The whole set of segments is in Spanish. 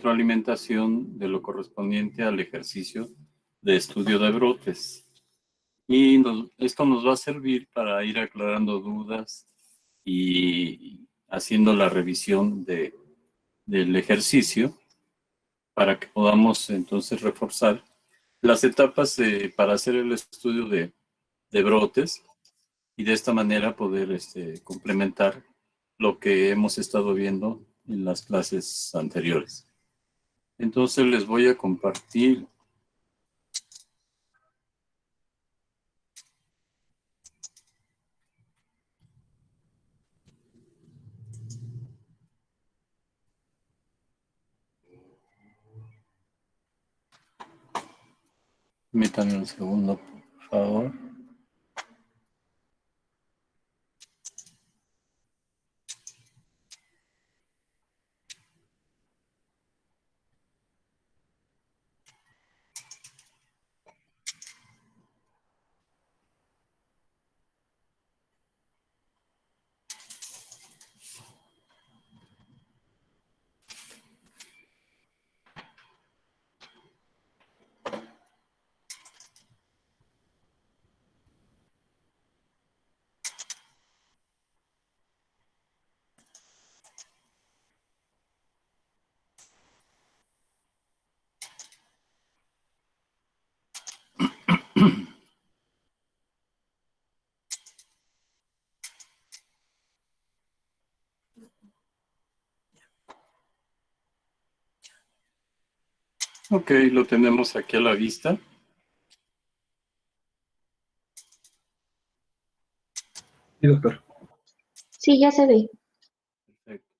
retroalimentación de lo correspondiente al ejercicio de estudio de brotes. Y esto nos va a servir para ir aclarando dudas y haciendo la revisión del ejercicio para que podamos entonces reforzar las etapas para hacer el estudio de brotes y de esta manera poder complementar lo que hemos estado viendo en las clases anteriores. Entonces les voy a compartir permítanme un segundo, por favor. Ok, lo tenemos aquí a la vista. Sí, doctor. Sí, ya se ve. Perfecto.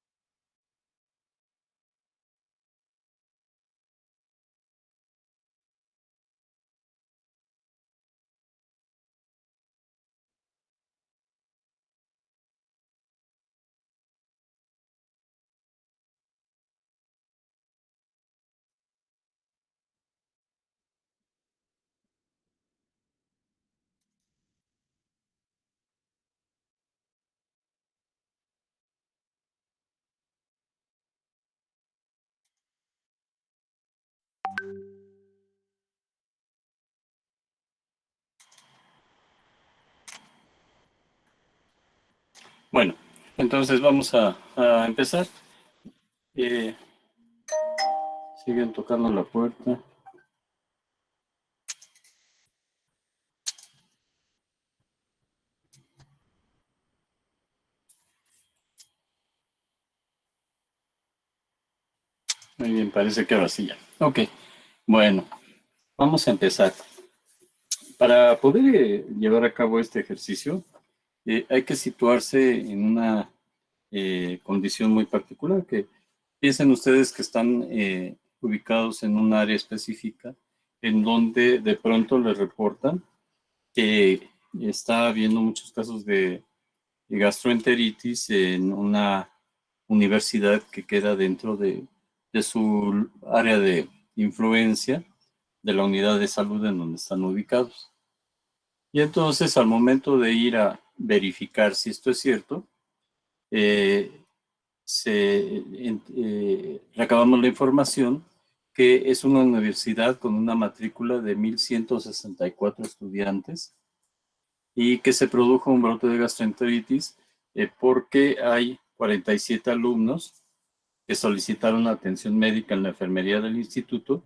Bueno, entonces vamos a empezar. Siguen tocando la puerta. Muy bien, parece que ahora sí ya. Ok, bueno, vamos a empezar. Para poder llevar a cabo este ejercicio, hay que situarse en una condición muy particular, que piensen ustedes que están ubicados en un área específica en donde de pronto les reportan que está habiendo muchos casos de gastroenteritis en una universidad que queda dentro de su área de influencia de la unidad de salud en donde están ubicados. Y entonces al momento de ir a verificar si esto es cierto, recabamos la información que es una universidad con una matrícula de 1,164 estudiantes y que se produjo un brote de gastroenteritis porque hay 47 alumnos que solicitaron atención médica en la enfermería del instituto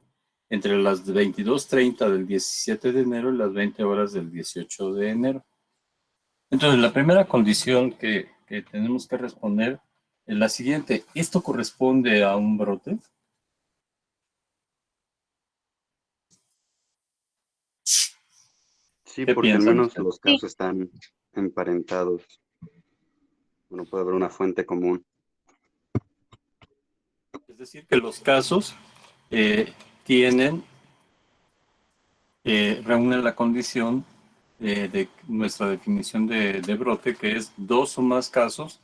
entre las 22:30 del 17 de enero y las 20 horas del 18 de enero. Entonces, la primera condición que tenemos que responder es la siguiente. ¿Esto corresponde a un brote? Sí, ¿Qué porque al piensan menos ustedes? los casos están emparentados. Bueno, puede haber una fuente común. Es decir, que los casos reúnen la condición de nuestra definición de brote, que es 2 o más casos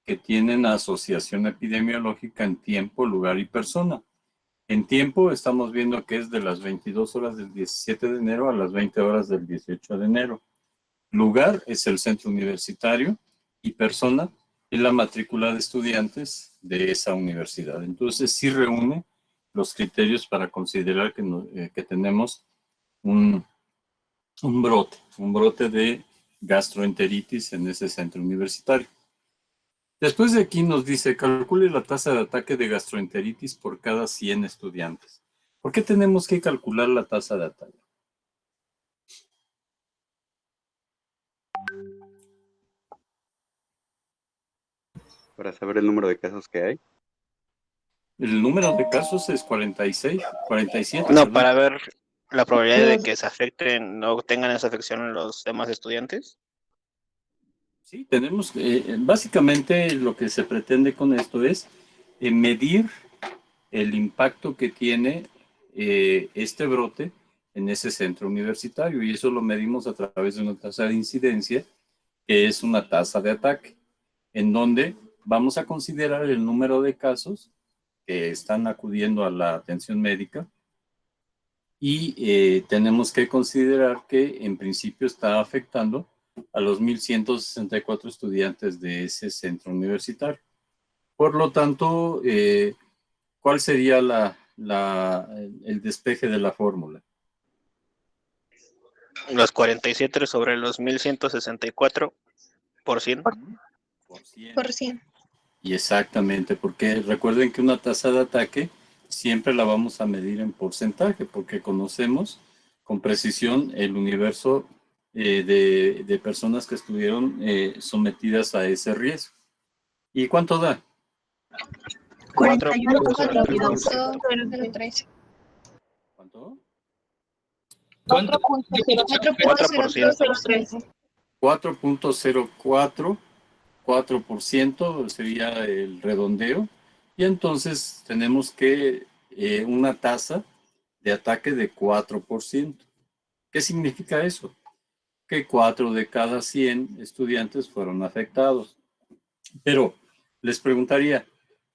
que tienen asociación epidemiológica en tiempo, lugar y persona. En tiempo estamos viendo que es de las 22 horas del 17 de enero a las 20 horas del 18 de enero. Lugar es el centro universitario y persona es la matrícula de estudiantes de esa universidad. Entonces sí reúne los criterios para considerar que tenemos un brote de gastroenteritis en ese centro universitario. Después de aquí nos dice, calcule la tasa de ataque de gastroenteritis por cada 100 estudiantes. ¿Por qué tenemos que calcular la tasa de ataque? Para saber el número de casos que hay. El número de casos es 46, 47. No, perdón. para ver la probabilidad de que se afecten o tengan esa afección los demás estudiantes. Sí, tenemos, básicamente lo que se pretende con esto es medir el impacto que tiene este brote en ese centro universitario, y eso lo medimos a través de una tasa de incidencia, que es una tasa de ataque, en donde vamos a considerar el número de casos que están acudiendo a la atención médica, y tenemos que considerar que en principio está afectando a los 1.164 estudiantes de ese centro universitario. Por lo tanto, ¿cuál sería el despeje de la fórmula? Los 47 sobre los 1.164 por 100. Por 100. Y exactamente, porque recuerden que una tasa de ataque siempre la vamos a medir en porcentaje, porque conocemos con precisión el universo de personas que estuvieron sometidas a ese riesgo. ¿Y cuánto da? 41.013. ¿Cuánto? 4.013. 4.04% sería el redondeo, y entonces tenemos que una tasa de ataque de 4%. ¿Qué significa eso? Que 4 de cada 100 estudiantes fueron afectados. Pero les preguntaría,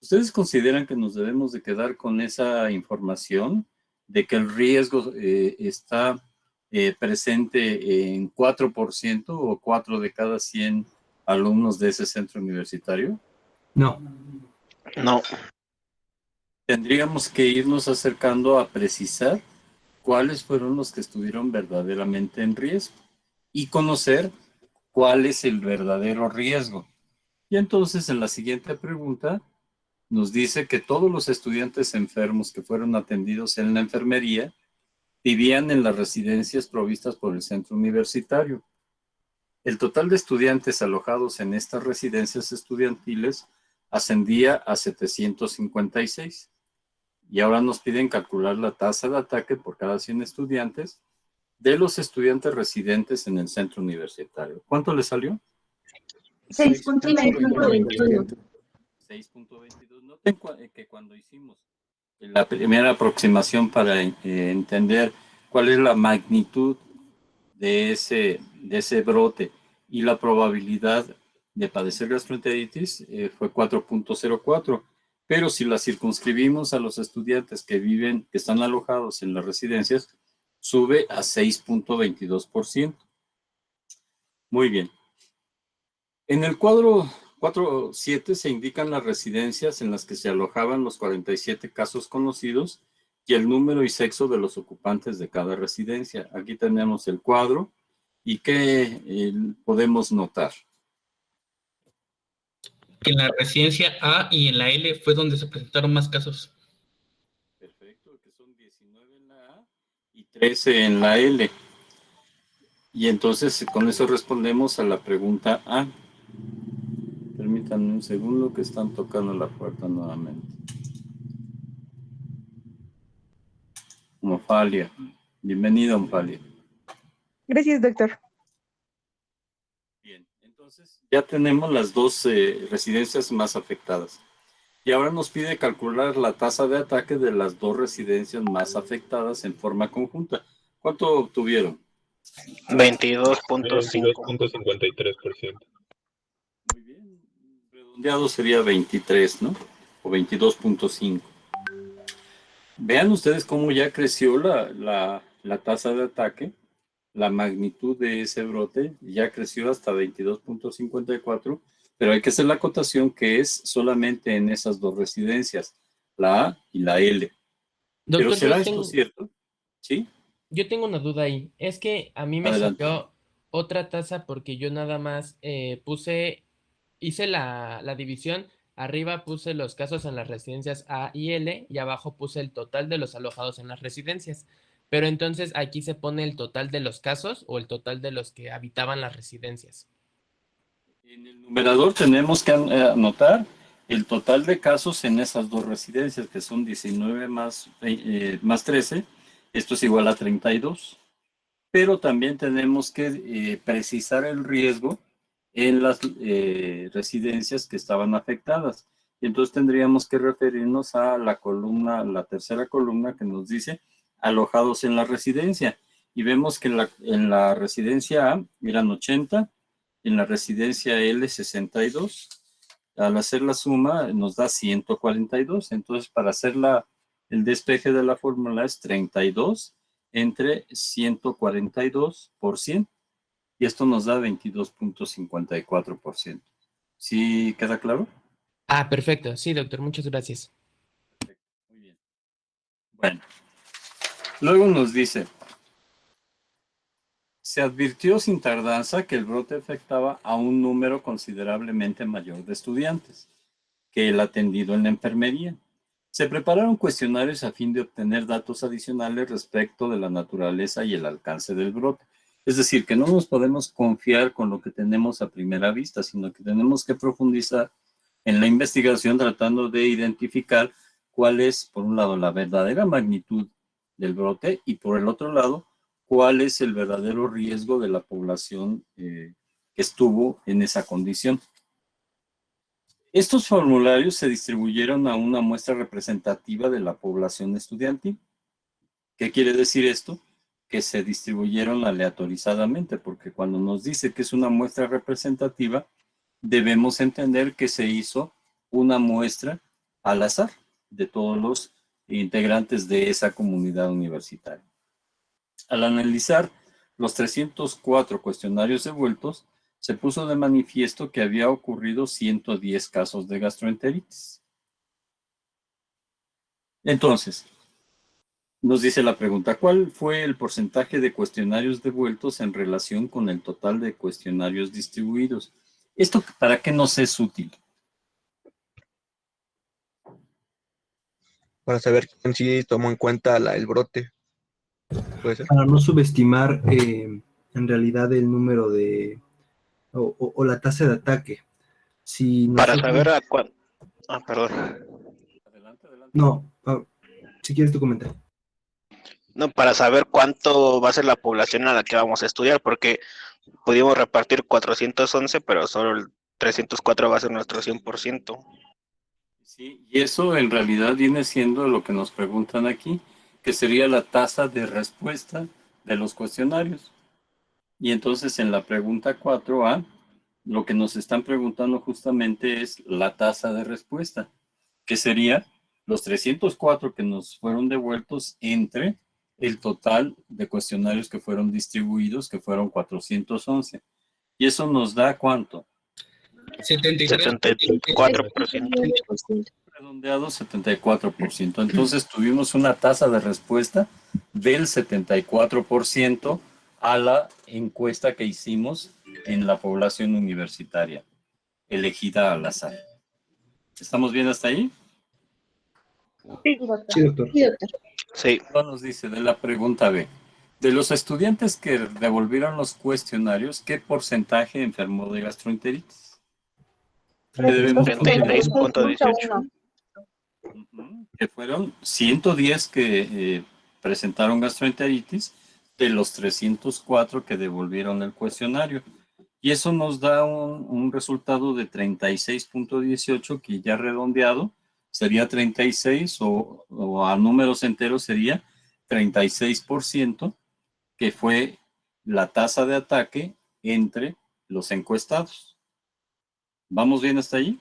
¿ustedes consideran que nos debemos de quedar con esa información de que el riesgo está presente en 4% o 4 de cada 100 alumnos de ese centro universitario? No. No, Tendríamos que irnos acercando a precisar cuáles fueron los que estuvieron verdaderamente en riesgo y conocer cuál es el verdadero riesgo. Y entonces en la siguiente pregunta nos dice que todos los estudiantes enfermos que fueron atendidos en la enfermería vivían en las residencias provistas por el centro universitario. El total de estudiantes alojados en estas residencias estudiantiles ascendía a 756. Y ahora nos piden calcular la tasa de ataque por cada 100 estudiantes de los estudiantes residentes en el centro universitario. ¿Cuánto le salió? 6.21. 6.22. Noten que cuando hicimos la primera aproximación para entender cuál es la magnitud de ese brote y la probabilidad de padecer gastroenteritis, fue 4.04. Pero si la circunscribimos a los estudiantes que están alojados en las residencias, sube a 6.22%. Muy bien. En el cuadro 4.7 se indican las residencias en las que se alojaban los 47 casos conocidos y el número y sexo de los ocupantes de cada residencia. Aquí tenemos el cuadro y ¿qué podemos notar? Que en la residencia A y en la L fue donde se presentaron más casos. Perfecto, que son 19 en la A y 13 en la L. Y entonces con eso respondemos a la pregunta A. Permítanme un segundo que están tocando la puerta nuevamente. Ofalia. Bienvenida, Ofalia. Gracias, doctor. Bien, entonces ya tenemos las dos residencias más afectadas. Y ahora nos pide calcular la tasa de ataque de las dos residencias más afectadas en forma conjunta. ¿Cuánto obtuvieron? 22.5. 22.53%. Muy bien, redondeado sería 23, ¿no? O 22.5. Vean ustedes cómo ya creció la tasa de ataque, la magnitud de ese brote ya creció hasta 22.54, pero hay que hacer la acotación que es solamente en esas dos residencias, la A y la L. Pero Doctor, ¿será yo esto tengo, cierto? ¿Sí? yo tengo una duda ahí. Es que a mí me Adelante. salió otra tasa porque yo nada más hice la división. Arriba puse los casos en las residencias A y L y abajo puse el total de los alojados en las residencias. Pero entonces aquí se pone el total de los casos o el total de los que habitaban las residencias. En el numerador tenemos que anotar el total de casos en esas dos residencias, que son 19 más 13. Esto es igual a 32. Pero también tenemos que precisar el riesgo en las residencias que estaban afectadas. Y entonces tendríamos que referirnos a la columna, la tercera columna que nos dice alojados en la residencia. Y vemos que en la residencia A eran 80, en la residencia L 62. Al hacer la suma nos da 142. Entonces, para hacer el despeje de la fórmula es 32 entre 142 por 100. Y esto nos da 22.54%. ¿Sí queda claro? Ah, perfecto. Sí, doctor, muchas gracias. Muy bien. Bueno, luego nos dice, se advirtió sin tardanza que el brote afectaba a un número considerablemente mayor de estudiantes que el atendido en la enfermería. Se prepararon cuestionarios a fin de obtener datos adicionales respecto de la naturaleza y el alcance del brote. Es decir, que no nos podemos confiar con lo que tenemos a primera vista, sino que tenemos que profundizar en la investigación tratando de identificar cuál es, por un lado, la verdadera magnitud del brote y por el otro lado, cuál es el verdadero riesgo de la población que estuvo en esa condición. Estos formularios se distribuyeron a una muestra representativa de la población estudiantil. ¿Qué quiere decir esto? Que se distribuyeron aleatorizadamente, porque cuando nos dice que es una muestra representativa, debemos entender que se hizo una muestra al azar de todos los integrantes de esa comunidad universitaria. Al analizar los 304 cuestionarios devueltos, se puso de manifiesto que había ocurrido 110 casos de gastroenteritis. Entonces, nos dice la pregunta, ¿cuál fue el porcentaje de cuestionarios devueltos en relación con el total de cuestionarios distribuidos? ¿Esto para qué nos es útil? Para saber quién sí tomó en cuenta el brote. ¿Puede ser? Para no subestimar en realidad el número de o la tasa de ataque. Si Para nosotros... saber a cuánto. Ah, perdón. Adelante. No, si quieres tu comentario. No, para saber cuánto va a ser la población a la que vamos a estudiar, porque pudimos repartir 411, pero solo el 304 va a ser nuestro 100%. Sí, y eso en realidad viene siendo lo que nos preguntan aquí, que sería la tasa de respuesta de los cuestionarios. Y entonces en la pregunta 4A, lo que nos están preguntando justamente es la tasa de respuesta, que sería los 304 que nos fueron devueltos entre el total de cuestionarios que fueron distribuidos, que fueron 411. ¿Y eso nos da cuánto? 74%. Redondeado 74%. Entonces tuvimos una tasa de respuesta del 74% a la encuesta que hicimos en la población universitaria, elegida al azar. ¿Estamos bien hasta ahí? Sí, doctor. Sí, doctor. Sí, doctor. Sí. Nos dice de la pregunta B. De los estudiantes que devolvieron los cuestionarios, ¿qué porcentaje enfermó de gastroenteritis? Que debemos 36.18. que fueron 110 que presentaron gastroenteritis de los 304 que devolvieron el cuestionario. Y eso nos da un resultado de 36.18 que ya redondeado sería 36 o a números enteros sería 36%, que fue la tasa de ataque entre los encuestados. ¿Vamos bien hasta ahí?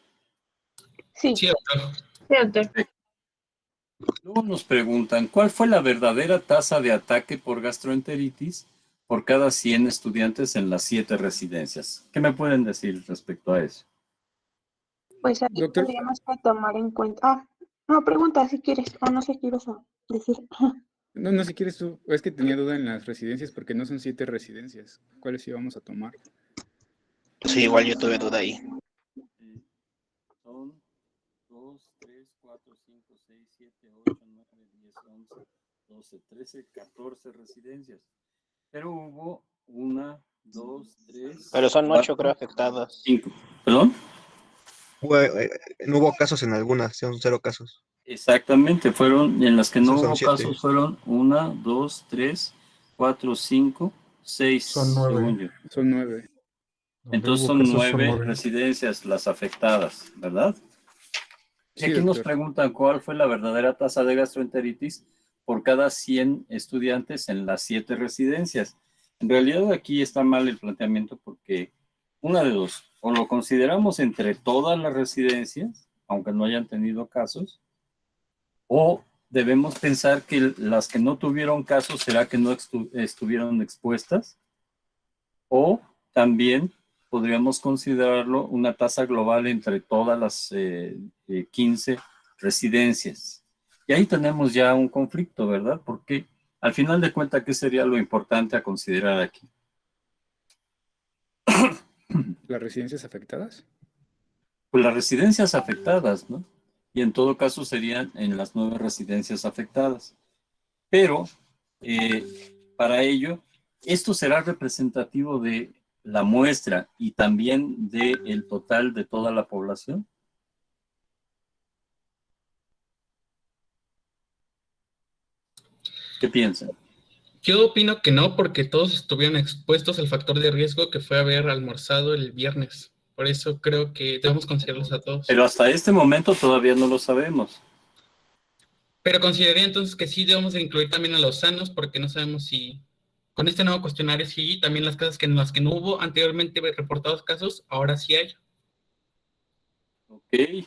Sí, Sí, doctor. Sí, doctor. Luego nos preguntan, ¿cuál fue la verdadera tasa de ataque por gastroenteritis por cada 100 estudiantes en las 7 residencias? ¿Qué me pueden decir respecto a eso? pues ahí Doctor. tendríamos que tomar en cuenta. No, pregunta si quieres, o no sé qué ibas a decir. No, no, si quieres tú. Es que tenía duda en las residencias porque no son 7 residencias. ¿Cuáles íbamos a tomar? Sí, igual yo tuve duda ahí. Son 2, 3, 4, 5, 6, 7, 8, 9, 10, 11, 12, 13, 14 residencias. Pero hubo 1, 2, 3, Pero son 8 creo 4, afectadas. 5. ¿Perdón? No hubo casos en algunas, son 0 casos. Exactamente, fueron en las que no Esos son hubo 7. casos, fueron 1, 2, 3, 4, 5, 6, Son 9. según yo. Son 9. Entonces son 9 residencias las afectadas, ¿verdad? Y Sí, aquí nos doctor. preguntan cuál fue la verdadera tasa de gastroenteritis por cada 100 estudiantes en las 7 residencias. En realidad aquí está mal el planteamiento porque una de dos, o lo consideramos entre todas las residencias, aunque no hayan tenido casos, o debemos pensar que las que no tuvieron casos será que no estuvieron expuestas, o también podríamos considerarlo una tasa global entre todas las 15 residencias. Y ahí tenemos ya un conflicto, ¿verdad? Porque al final de cuentas, ¿qué sería lo importante a considerar aquí? ¿Las residencias afectadas? Pues las residencias afectadas, ¿no? Y en todo caso serían en las 9 residencias afectadas. Pero para ello, esto será representativo de la muestra y también del total de toda la población. ¿Qué piensan? Yo opino que no, porque todos estuvieron expuestos al factor de riesgo que fue haber almorzado el viernes. Por eso creo que debemos considerarlos a todos. Pero hasta este momento todavía no lo sabemos. Pero consideraría entonces que sí debemos de incluir también a los sanos, porque no sabemos si con este nuevo cuestionario sí, también las casas que en las que no hubo anteriormente reportados casos, ahora sí hay. Ok,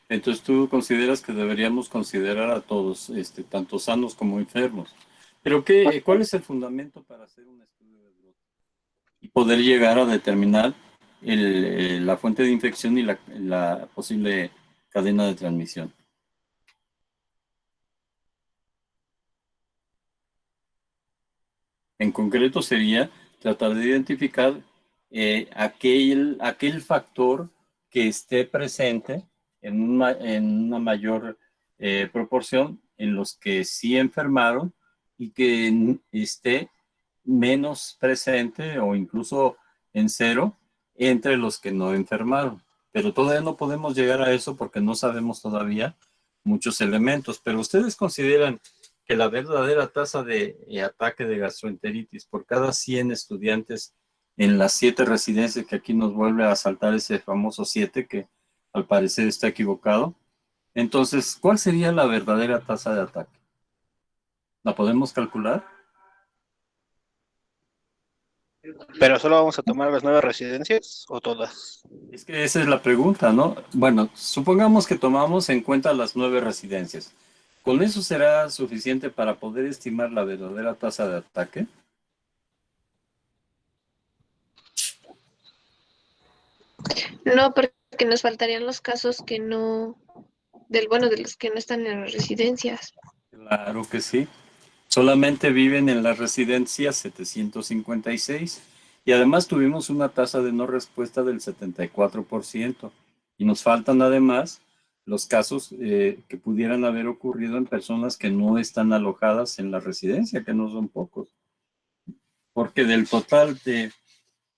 entonces tú consideras que deberíamos considerar a todos, tanto sanos como enfermos. Pero ¿cuál es el fundamento para hacer un estudio de brote? Y poder llegar a determinar la fuente de infección y la posible cadena de transmisión. En concreto sería tratar de identificar aquel factor que esté presente en una mayor proporción en los que sí enfermaron y que esté menos presente o incluso en 0 entre los que no enfermaron. Pero todavía no podemos llegar a eso porque no sabemos todavía muchos elementos. Pero ustedes consideran que la verdadera tasa de ataque de gastroenteritis por cada 100 estudiantes en las 7 residencias, que aquí nos vuelve a saltar ese famoso 7 que al parecer está equivocado. Entonces, ¿cuál sería la verdadera tasa de ataque? ¿La podemos calcular? ¿Pero solo vamos a tomar las 9 residencias o todas? Es que esa es la pregunta, ¿no? Bueno, supongamos que tomamos en cuenta las 9 residencias. ¿Con eso será suficiente para poder estimar la verdadera tasa de ataque? No, porque nos faltarían los casos que no, de los que no están en las residencias. Claro que sí. Solamente viven en las residencias 756 y además tuvimos una tasa de no respuesta del 74%. Y nos faltan además los casos que pudieran haber ocurrido en personas que no están alojadas en la residencia, que no son pocos. Porque del total de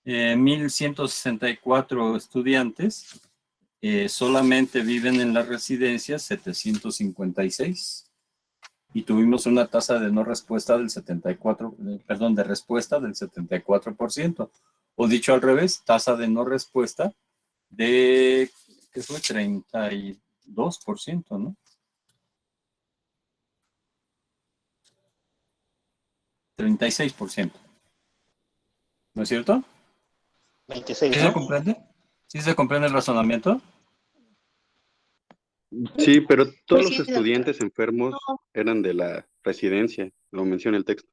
1,164 estudiantes, solamente viven en las residencias 756. Y tuvimos una tasa de no respuesta del 74%, de respuesta del 74%. O dicho al revés, tasa de no respuesta de, ¿qué fue? 32%, ¿no? 36%. ¿No es cierto? 26, ¿Sí ¿no? se comprende? ¿Sí se comprende el razonamiento? Sí, pero todos Pues sí, los estudiantes enfermos eran de la residencia, lo menciona el texto.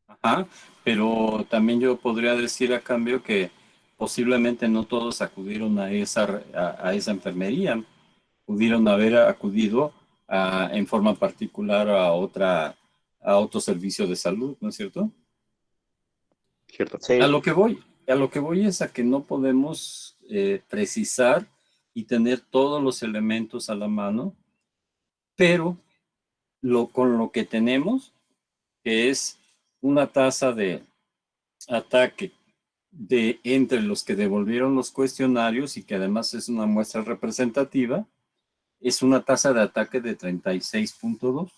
Ajá, pero también yo podría decir a cambio que posiblemente no todos acudieron a esa enfermería, pudieron haber acudido en forma particular a otro servicio de salud, ¿no es cierto? Cierto. Sí. A lo que voy es a que no podemos precisar y tener todos los elementos a la mano, pero con lo que tenemos, que es una tasa de ataque entre los que devolvieron los cuestionarios y que además es una muestra representativa, es una tasa de ataque de 36.2.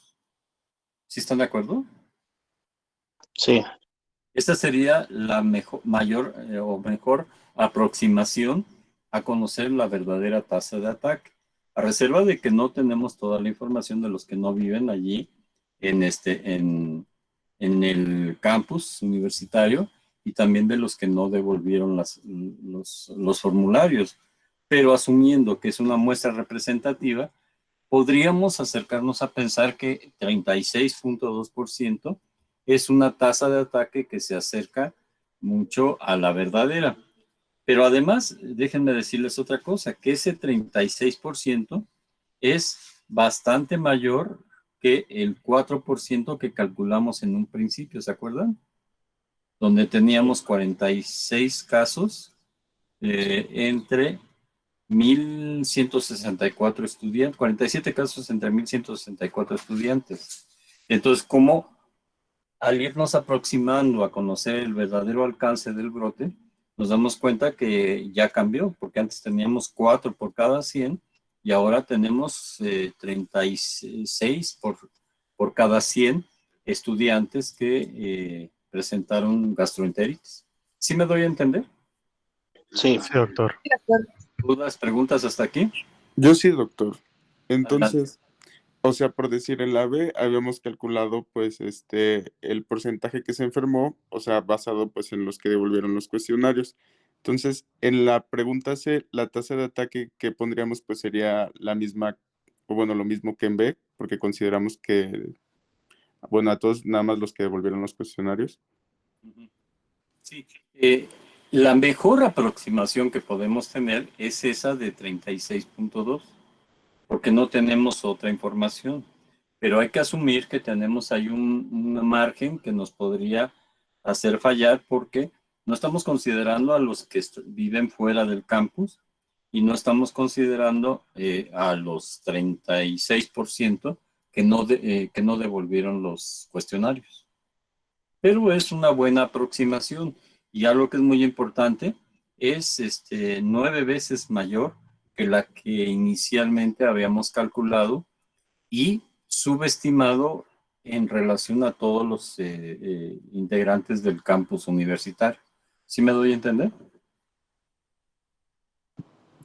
¿Sí están de acuerdo? Sí. Esta sería la mayor aproximación a conocer la verdadera tasa de ataque, a reserva de que no tenemos toda la información de los que no viven allí en el campus universitario y también de los que no devolvieron los formularios. Pero asumiendo que es una muestra representativa, podríamos acercarnos a pensar que 36.2% es una tasa de ataque que se acerca mucho a la verdadera. Pero además, déjenme decirles otra cosa, que ese 36% es bastante mayor que el 4% que calculamos en un principio, ¿se acuerdan? Donde teníamos 46 casos entre 1,164 estudiantes, 47 casos entre 1,164 estudiantes. Entonces, ¿cómo al irnos aproximando a conocer el verdadero alcance del brote, nos damos cuenta que ya cambió, porque antes teníamos 4 por cada 100 y ahora tenemos 36 por cada 100 estudiantes que presentaron gastroenteritis. ¿Sí me doy a entender? Sí. Sí, doctor. ¿Dudas, preguntas hasta aquí? Yo sí, doctor. Adelante. Entonces, o sea, por decir, en la B habíamos calculado pues el porcentaje que se enfermó, o sea, basado pues en los que devolvieron los cuestionarios. Entonces, en la pregunta C, la tasa de ataque que pondríamos pues sería la misma, o bueno, lo mismo que en B, porque consideramos que, bueno, a todos nada más los que devolvieron los cuestionarios. Sí, la mejor aproximación que podemos tener es esa de 36.2, porque no tenemos otra información. Pero hay que asumir que tenemos ahí un margen que nos podría hacer fallar porque no estamos considerando a los que viven fuera del campus y no estamos considerando a los 36% que no devolvieron los cuestionarios. Pero es una buena aproximación y algo que es muy importante es 9 veces mayor que la que inicialmente habíamos calculado y subestimado en relación a todos los integrantes del campus universitario. ¿Sí me doy a entender?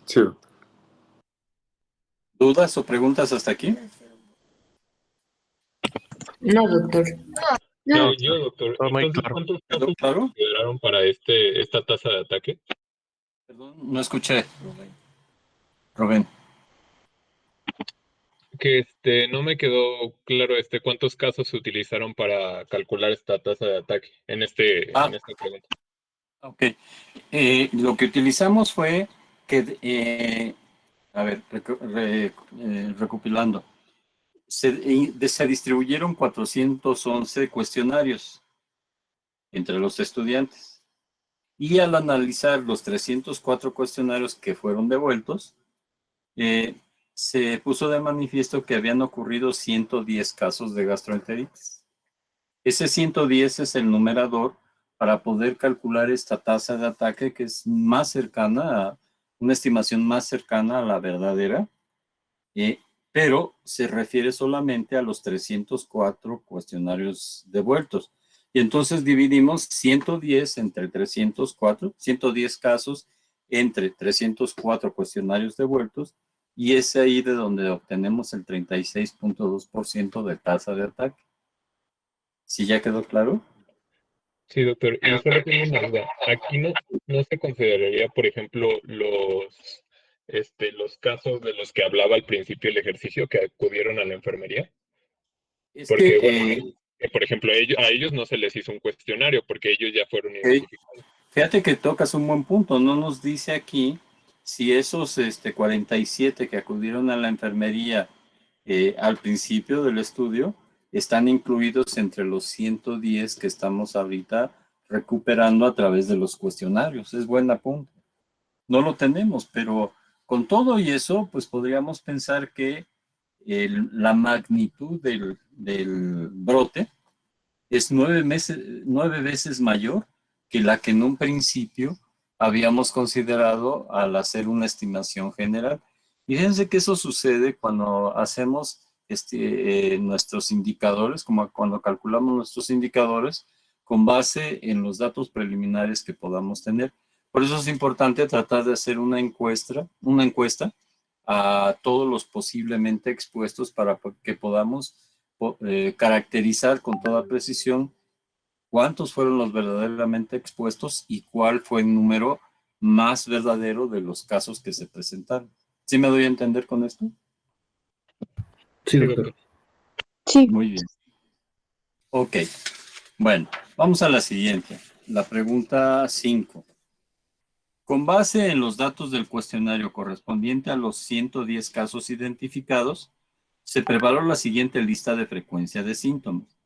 Sí. ¿Dudas o preguntas hasta aquí? No, doctor. No. Yo, doctor, Todo muy entonces, claro. ¿cuántos ¿Quedó casos claro? consideraron para esta tasa de ataque? Perdón, no escuché. Rubén. Que no me quedó claro cuántos casos se utilizaron para calcular esta tasa de ataque en esta pregunta. Ok. Lo que utilizamos fue que, a ver, recopilando, se distribuyeron 411 cuestionarios entre los estudiantes. Y al analizar los 304 cuestionarios que fueron devueltos, se puso de manifiesto que habían ocurrido 110 casos de gastroenteritis. Ese 110 es el numerador para poder calcular esta tasa de ataque que es más cercana a una estimación más cercana a la verdadera, pero se refiere solamente a los 304 cuestionarios devueltos. Y entonces dividimos 110 entre 304, 110 casos entre 304 cuestionarios devueltos, y es ahí de donde obtenemos el 36.2% de tasa de ataque. ¿Sí ya quedó claro? Sí, doctor. Y solo tengo una duda. Aquí no se consideraría, por ejemplo, los casos de los que hablaba al principio del ejercicio que acudieron a la enfermería. Es Porque, que, por ejemplo, a ellos no se les hizo un cuestionario porque ellos ya fueron identificados. fíjate que tocas un buen punto. No nos dice aquí si esos 47 que acudieron a la enfermería al principio del estudio están incluidos entre los 110 que estamos ahorita recuperando a través de los cuestionarios. Es buen apunte. No lo tenemos, pero con todo y eso, pues podríamos pensar que la magnitud del brote es 9 veces mayor que la que en un principio habíamos considerado al hacer una estimación general. Fíjense que eso sucede cuando hacemos nuestros indicadores, como cuando calculamos nuestros indicadores con base en los datos preliminares que podamos tener. Por eso es importante tratar de hacer una encuesta a todos los posiblemente expuestos para que podamos caracterizar con toda precisión cuántos fueron los verdaderamente expuestos y cuál fue el número más verdadero de los casos que se presentaron. ¿Sí me doy a entender con esto? Sí, doctor. Sí. Muy bien. Ok. Bueno, vamos a la siguiente. La pregunta 5. Con base en los datos del cuestionario correspondiente a los 110 casos identificados, se preparó la siguiente lista de frecuencia de síntomas.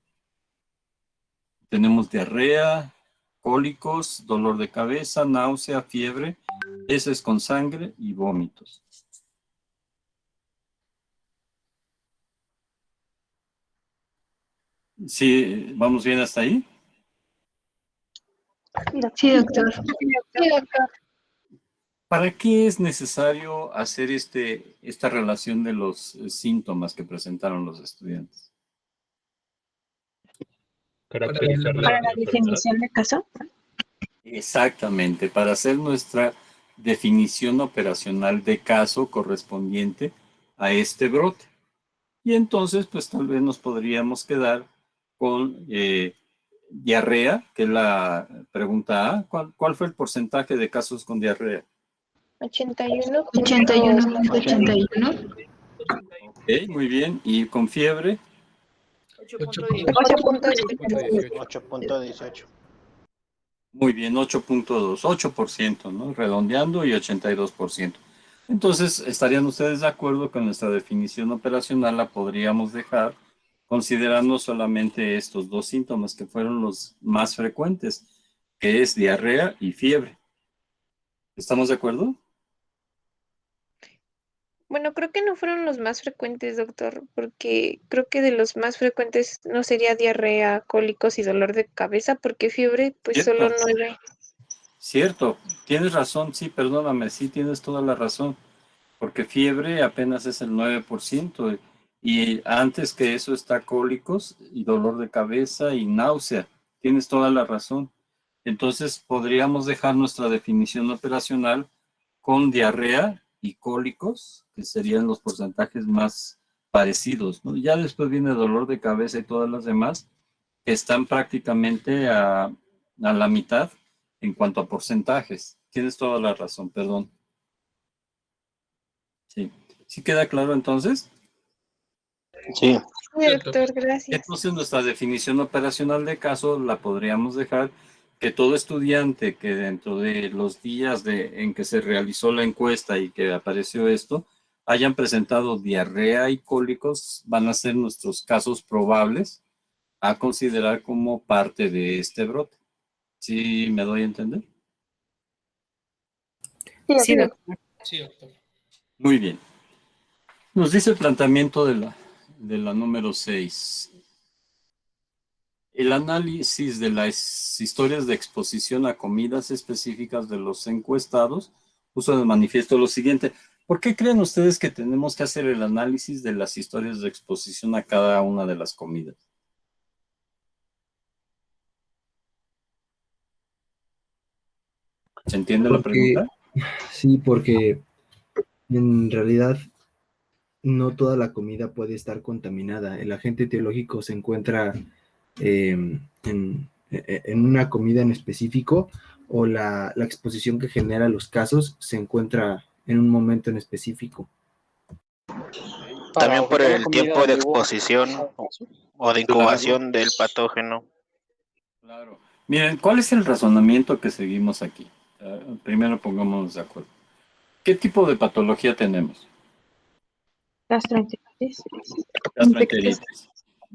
Tenemos diarrea, cólicos, dolor de cabeza, náusea, fiebre, heces con sangre y vómitos. ¿Sí, vamos bien hasta ahí? Sí, doctor. Sí, doctor. ¿Para qué es necesario hacer esta relación de los síntomas que presentaron los estudiantes? Caracterizar Para la enfermedad. definición de caso. Exactamente, para hacer nuestra definición operacional de caso correspondiente a este brote. Y entonces, pues tal vez nos podríamos quedar con diarrea, que es la pregunta A. ¿Cuál fue el porcentaje de casos con diarrea? 81. 81. Ok, muy bien. ¿Y con fiebre? 8.18. 8.18. Muy bien, 8.2, 8%, ¿no? Redondeando y 82%. Entonces, ¿estarían ustedes de acuerdo con nuestra definición operacional? La podríamos dejar considerando solamente estos dos síntomas que fueron los más frecuentes, que es diarrea y fiebre. ¿Estamos de acuerdo? Bueno, creo que no fueron los más frecuentes, doctor, porque creo que de los más frecuentes no sería diarrea, cólicos y dolor de cabeza, porque fiebre, pues Cierto. solo 9. Cierto, tienes razón, sí, perdóname, sí tienes toda la razón, porque fiebre apenas es el 9%, y antes que eso está cólicos y dolor de cabeza y náusea, tienes toda la razón. Entonces podríamos dejar nuestra definición operacional con diarrea y cólicos, que serían los porcentajes más parecidos, ¿no? Ya después viene dolor de cabeza y todas las demás, que están prácticamente a la mitad en cuanto a porcentajes. Tienes toda la razón, perdón. Sí. ¿Sí queda claro entonces? Sí. Sí, doctor, gracias. Entonces nuestra definición operacional de caso la podríamos dejar que todo estudiante que dentro de los días en que se realizó la encuesta y que apareció esto, hayan presentado diarrea y cólicos, van a ser nuestros casos probables a considerar como parte de este brote. ¿Sí me doy a entender? Sí, doctor. Sí, doctor. Muy bien. Nos dice el planteamiento de la número 6. El análisis de las historias de exposición a comidas específicas de los encuestados puso de manifiesto lo siguiente. ¿Por qué creen ustedes que tenemos que hacer el análisis de las historias de exposición a cada una de las comidas? ¿Se entiende la pregunta? Sí, porque en realidad no toda la comida puede estar contaminada. El agente etiológico se encuentra en una comida en específico, o la exposición que genera los casos se encuentra en un momento en específico. También por el tiempo de exposición o de incubación del patógeno. Claro. Miren, ¿cuál es el razonamiento que seguimos aquí? Primero pongámonos de acuerdo. ¿Qué tipo de patología tenemos? gastroenteritis.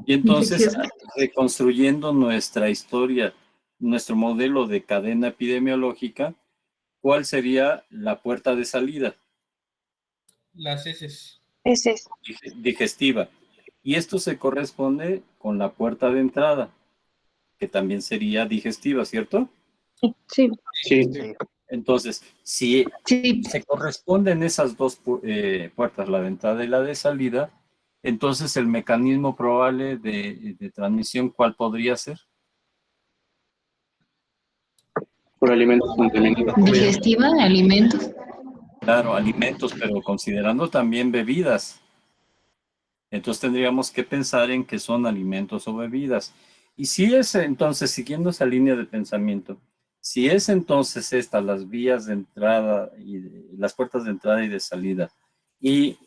Y entonces, reconstruyendo nuestra historia, nuestro modelo de cadena epidemiológica, ¿cuál sería la puerta de salida? Las heces. Heces. Digestiva. Y esto se corresponde con la puerta de entrada, que también sería digestiva, ¿cierto? Sí. Sí. Entonces, si se corresponden esas dos puertas, la de entrada y la de salida, entonces el mecanismo probable de transmisión, ¿cuál podría ser? Por alimentos contaminados. Digestiva, alimentos. Claro, alimentos, pero considerando también bebidas. Entonces tendríamos que pensar en que son alimentos o bebidas. Y si es entonces, siguiendo esa línea de pensamiento, si es entonces las vías de entrada y las puertas de entrada y de salida, y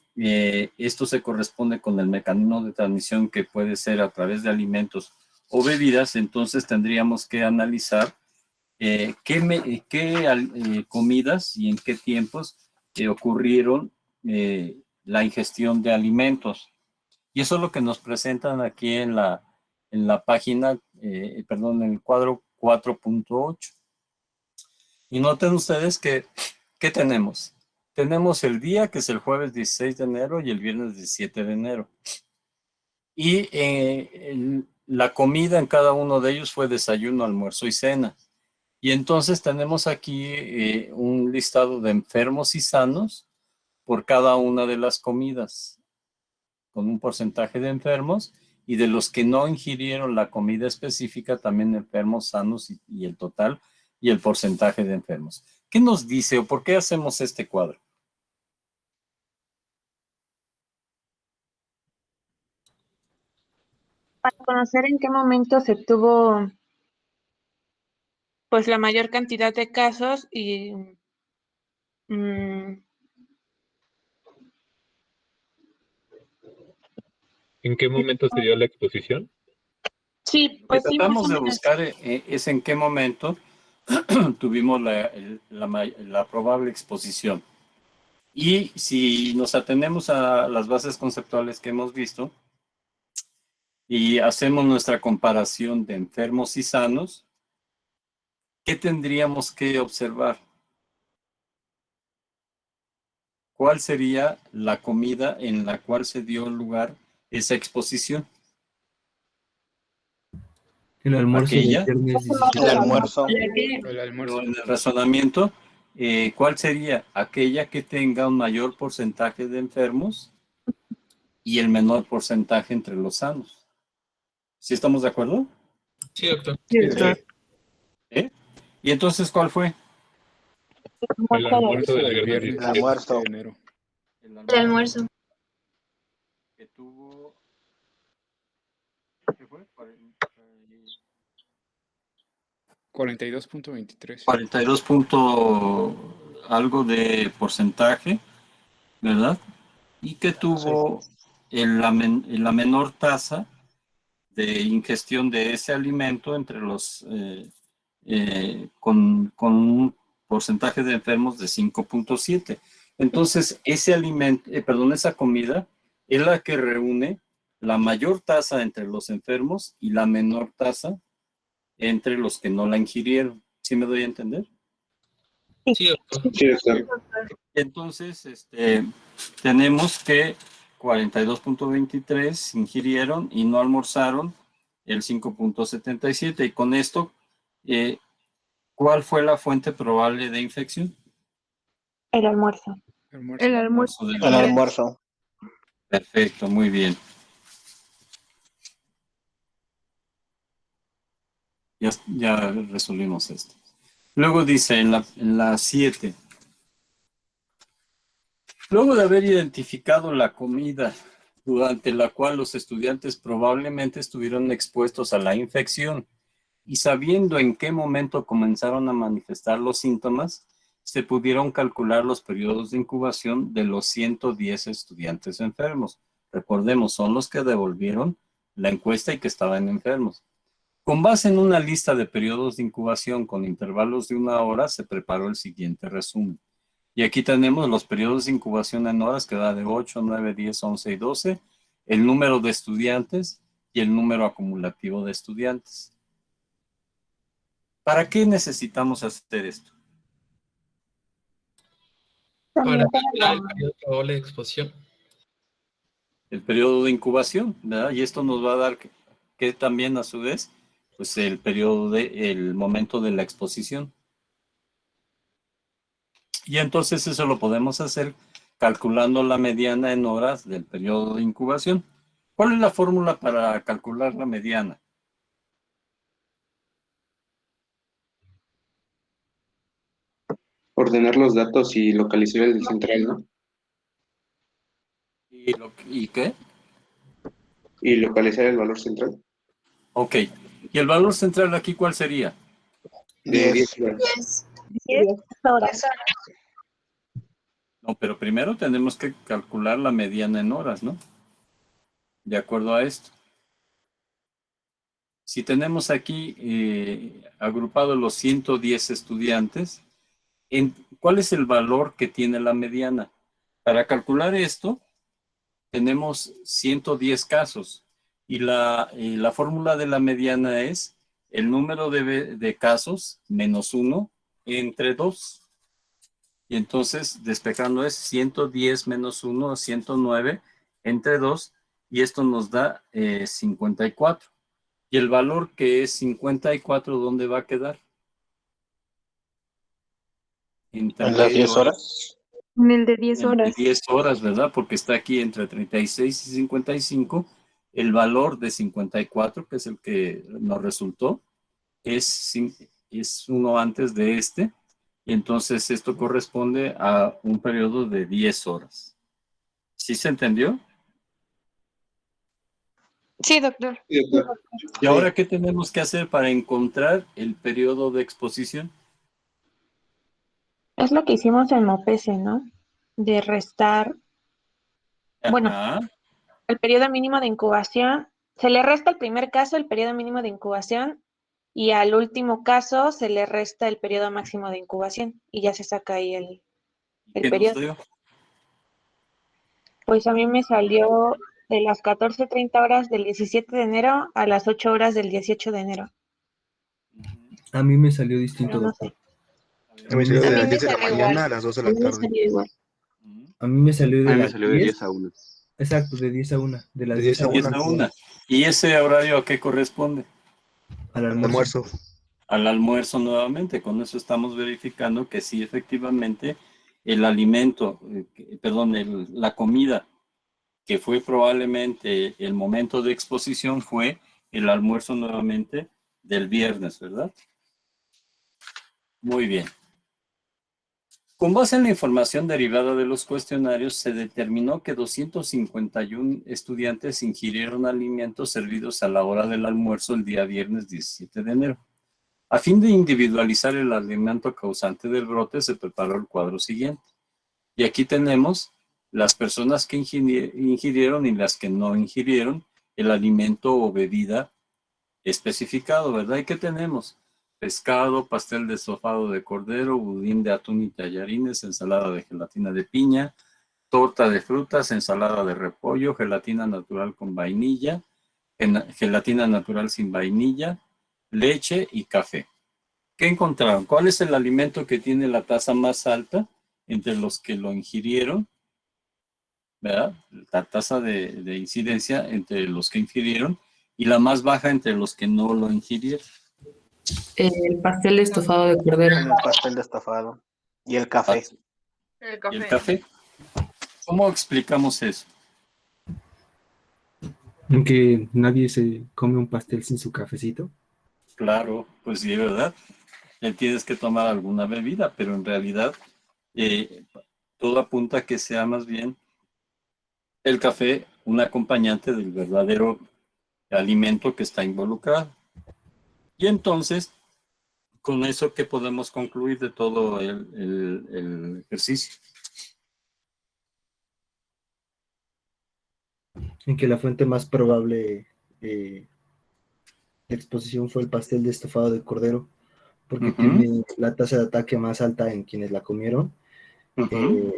esto se corresponde con el mecanismo de transmisión que puede ser a través de alimentos o bebidas, entonces tendríamos que analizar qué comidas y en qué tiempos ocurrieron la ingestión de alimentos. Y eso es lo que nos presentan aquí en la página, en el cuadro 4.8. Y noten ustedes que, ¿qué tenemos? Tenemos el día, que es el jueves 16 de enero y el viernes 17 de enero. Y la comida en cada uno de ellos fue desayuno, almuerzo y cena. Y entonces tenemos aquí un listado de enfermos y sanos por cada una de las comidas, con un porcentaje de enfermos, y de los que no ingirieron la comida específica, también enfermos, sanos y el total, y el porcentaje de enfermos. ¿Qué nos dice o por qué hacemos este cuadro? Para conocer en qué momento se tuvo pues la mayor cantidad de casos y ¿En qué momento se dio la exposición? sí, Lo pues que sí, tratamos más o de menos. buscar es en qué momento tuvimos la probable exposición. Y si nos atenemos a las bases conceptuales que hemos visto y hacemos nuestra comparación de enfermos y sanos, ¿qué tendríamos que observar? ¿Cuál sería la comida en la cual se dio lugar esa exposición? El almuerzo del Aquella. viernes El 17. almuerzo. El almuerzo. Pero en el razonamiento, ¿cuál sería? Aquella que tenga un mayor porcentaje de enfermos y el menor porcentaje entre los sanos. ¿Sí estamos de acuerdo? Sí, doctor. ¿Eh? ¿Y entonces cuál fue? El almuerzo del El viernes viernes El almuerzo. 17 de enero. El almuerzo. Que tuvo... ¿Qué fue? 42.23. 42 algo de porcentaje, ¿verdad? Y que tuvo la menor tasa de ingestión de ese alimento entre los con un porcentaje de enfermos de 5.7. Entonces, ese alimento, esa comida es la que reúne la mayor tasa entre los enfermos y la menor tasa entre los que no la ingirieron. ¿Sí me doy a entender? Sí, doctor. Sí, doctor. Entonces, tenemos que 42.23 ingirieron y no almorzaron el 5.77. Y con esto, ¿cuál fue la fuente probable de infección? El almuerzo. El almuerzo. del El almuerzo. Perfecto, muy bien. Ya resolvimos esto. Luego dice en la 7. Luego de haber identificado la comida durante la cual los estudiantes probablemente estuvieron expuestos a la infección y sabiendo en qué momento comenzaron a manifestar los síntomas, se pudieron calcular los periodos de incubación de los 110 estudiantes enfermos. Recordemos, son los que devolvieron la encuesta y que estaban enfermos. Con base en una lista de periodos de incubación con intervalos de 1 hora, se preparó el siguiente resumen. Y aquí tenemos los periodos de incubación en horas, que da de 8, 9, 10, 11 y 12, el número de estudiantes y el número acumulativo de estudiantes. ¿Para qué necesitamos hacer esto? Para calcular el periodo probable de exposición. El periodo de incubación, ¿verdad? Y esto nos va a dar que también a su vez, pues el momento de la exposición. Y entonces eso lo podemos hacer calculando la mediana en horas del periodo de incubación. ¿Cuál es la fórmula para calcular la mediana? Ordenar los datos y localizar el central, ¿no? ¿Y qué? Y localizar el valor central. Ok. ¿Y el valor central aquí cuál sería? De 10 horas. 10 horas. No, pero primero tenemos que calcular la mediana en horas, ¿no? De acuerdo a esto. Si tenemos aquí agrupados los 110 estudiantes, ¿cuál es el valor que tiene la mediana? Para calcular esto, tenemos 110 casos y la fórmula de la mediana es el número de casos menos 1 entre 2. Y entonces, despejando es 110 menos 1, 109 entre 2, y esto nos da 54. Y el valor que es 54, ¿dónde va a quedar? ¿En las 10 horas? En el de 10 horas. 10 horas, ¿verdad? Porque está aquí entre 36 y 55. El valor de 54, que es el que nos resultó, es uno antes de este. Y entonces esto corresponde a un periodo de 10 horas. ¿Sí se entendió? Sí, doctor. ¿Y ahora qué tenemos que hacer para encontrar el periodo de exposición? Es lo que hicimos en MOPESE, ¿no? De restar, bueno, el periodo mínimo de incubación. Se le resta al primer caso el periodo mínimo de incubación y al último caso se le resta el periodo máximo de incubación y ya se saca ahí el periodo. Pues a mí me salió de las 14:30 horas del 17 de enero a las 8 horas del 18 de enero. A mí me salió distinto, Pero no doctor. A mí me salió de las 10 de la salió mañana igual. a las 2 de A la mí me tarde. salió igual. A mí me salió de A mí me las salió de 10 a 1. Exacto, de 10 a 1. De las De 10 10 a 10 1 a 1. ¿Y ese horario a qué corresponde? al almuerzo. Al almuerzo nuevamente. Con eso estamos verificando que sí, efectivamente, el alimento, la comida que fue probablemente el momento de exposición fue el almuerzo nuevamente del viernes, ¿verdad? Muy bien. Con base en la información derivada de los cuestionarios, se determinó que 251 estudiantes ingirieron alimentos servidos a la hora del almuerzo el día viernes 17 de enero. A fin de individualizar el alimento causante del brote, se preparó el cuadro siguiente. Y aquí tenemos las personas que ingirieron y las que no ingirieron el alimento o bebida especificado, ¿verdad? ¿Y qué tenemos? Pescado, pastel de estofado de cordero, budín de atún y tallarines, ensalada de gelatina de piña, torta de frutas, ensalada de repollo, gelatina natural con vainilla, gelatina natural sin vainilla, leche y café. ¿Qué encontraron? ¿Cuál es el alimento que tiene la tasa más alta entre los que lo ingirieron? ¿Verdad? La tasa de incidencia entre los que ingirieron y la más baja entre los que no lo ingirieron. El pastel de estofado de cordero. El pastel de estofado. Y el café. ¿Y el café? ¿Cómo explicamos eso? Que nadie se come un pastel sin su cafecito. Claro, pues sí, ¿verdad? Tienes que tomar alguna bebida, pero en realidad todo apunta a que sea más bien el café un acompañante del verdadero alimento que está involucrado. Y entonces, con eso, ¿qué podemos concluir de todo el ejercicio? En que la fuente más probable de exposición fue el pastel de estofado de cordero, porque tiene la tasa de ataque más alta en quienes la comieron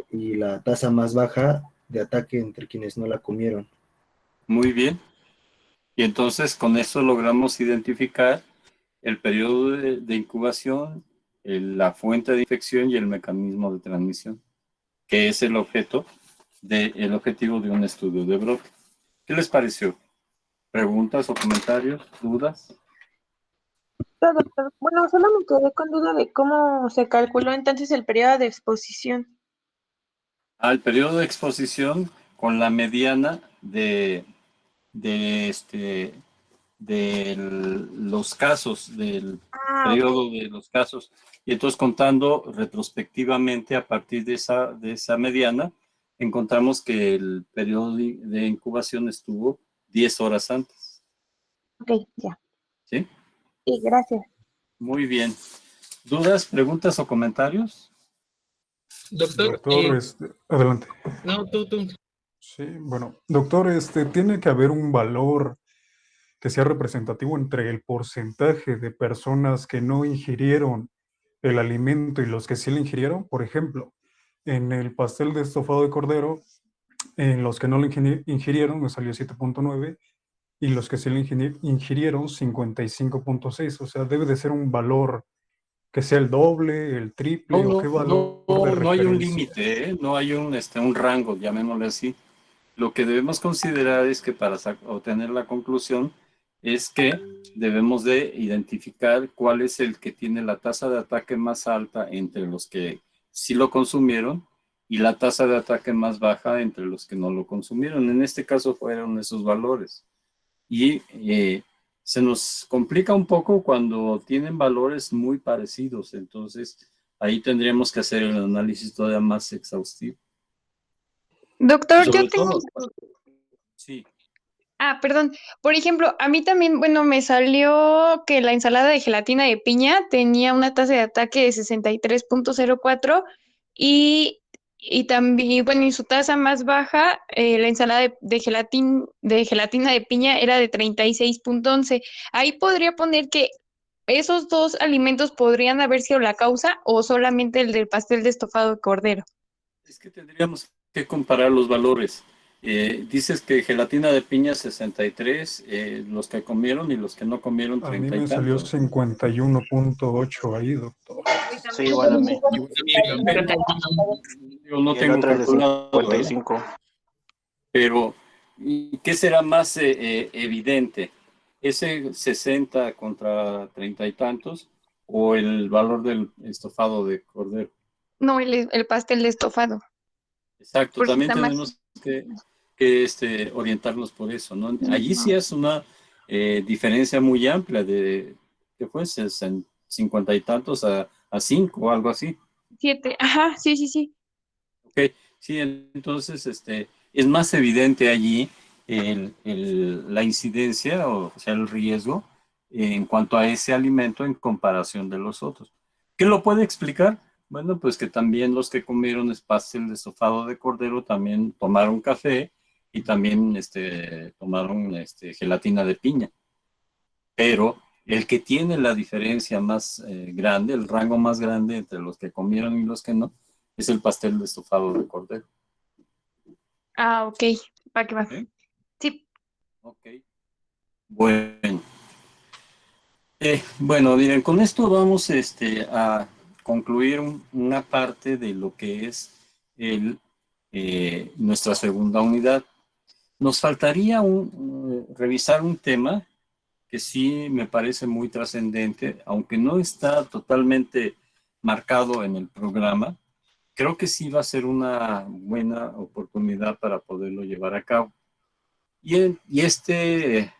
y la tasa más baja de ataque entre quienes no la comieron. Muy bien. Y entonces con eso logramos identificar el periodo de incubación, la fuente de infección y el mecanismo de transmisión, que es el objetivo de un estudio de brote. ¿Qué les pareció? ¿Preguntas o comentarios? ¿Dudas? Bueno, solo me quedé con duda de cómo se calculó entonces el periodo de exposición. Al periodo de exposición con la mediana de los casos, del periodo de los casos. Y entonces contando retrospectivamente a partir de esa mediana, encontramos que el periodo de incubación estuvo 10 horas antes. Ok, ya. ¿Sí? Sí, gracias. Muy bien. ¿Dudas, preguntas o comentarios? Doctor, adelante. No, tú. Sí, bueno, doctor, tiene que haber un valor que sea representativo entre el porcentaje de personas que no ingirieron el alimento y los que sí lo ingirieron. Por ejemplo, en el pastel de estofado de cordero, en los que no lo ingirieron me salió 7.9 y los que sí lo ingirieron 55.6. O sea, debe de ser un valor que sea el doble, el triple, o qué valor de referencia. No hay un límite, no hay un rango, llamémosle así. Lo que debemos considerar es que para obtener la conclusión es que debemos de identificar cuál es el que tiene la tasa de ataque más alta entre los que sí lo consumieron y la tasa de ataque más baja entre los que no lo consumieron. En este caso fueron esos valores. Y se nos complica un poco cuando tienen valores muy parecidos. Entonces, ahí tendríamos que hacer el análisis todavía más exhaustivo. Doctor, Sobre yo tengo... todo, sí. Perdón. Por ejemplo, a mí también, bueno, me salió que la ensalada de gelatina de piña tenía una tasa de ataque de 63.04 y también, bueno, y su tasa más baja, la ensalada de gelatina de piña era de 36.11. Ahí podría poner que esos dos alimentos podrían haber sido la causa o solamente el del pastel de estofado de cordero. Es que tendríamos que comparar los valores. Dices que gelatina de piña 63, los que comieron y los que no comieron 30 A mí y me salió tantos. 51.8 ahí, doctor. Sí, igual a mí. Yo no tengo calculado, 55. Pero, ¿y qué será más evidente? ¿Ese 60 contra 30 y tantos o el valor del estofado de cordero? No, el pastel de estofado. Exacto, Por si también está más- tenemos que orientarnos por eso, ¿no? Allí sí es una diferencia muy amplia de, ¿qué fue? 50 y tantos a 5 o algo así. 7, ajá, sí. Ok, sí, entonces es más evidente allí la incidencia, o sea, el riesgo en cuanto a ese alimento en comparación de los otros. ¿Qué lo puede explicar? Bueno, pues que también los que comieron pastel de estofado de cordero también tomaron café y también tomaron gelatina de piña. Pero el que tiene la diferencia más grande, el rango más grande entre los que comieron y los que no, es el pastel de estofado de cordero. Ok, va que va. Sí. Ok. Bueno. Bueno, miren, con esto vamos a concluir una parte de lo que es nuestra segunda unidad. Nos faltaría revisar un tema que sí me parece muy trascendente, aunque no está totalmente marcado en el programa. Creo que sí va a ser una buena oportunidad para poderlo llevar a cabo. Y este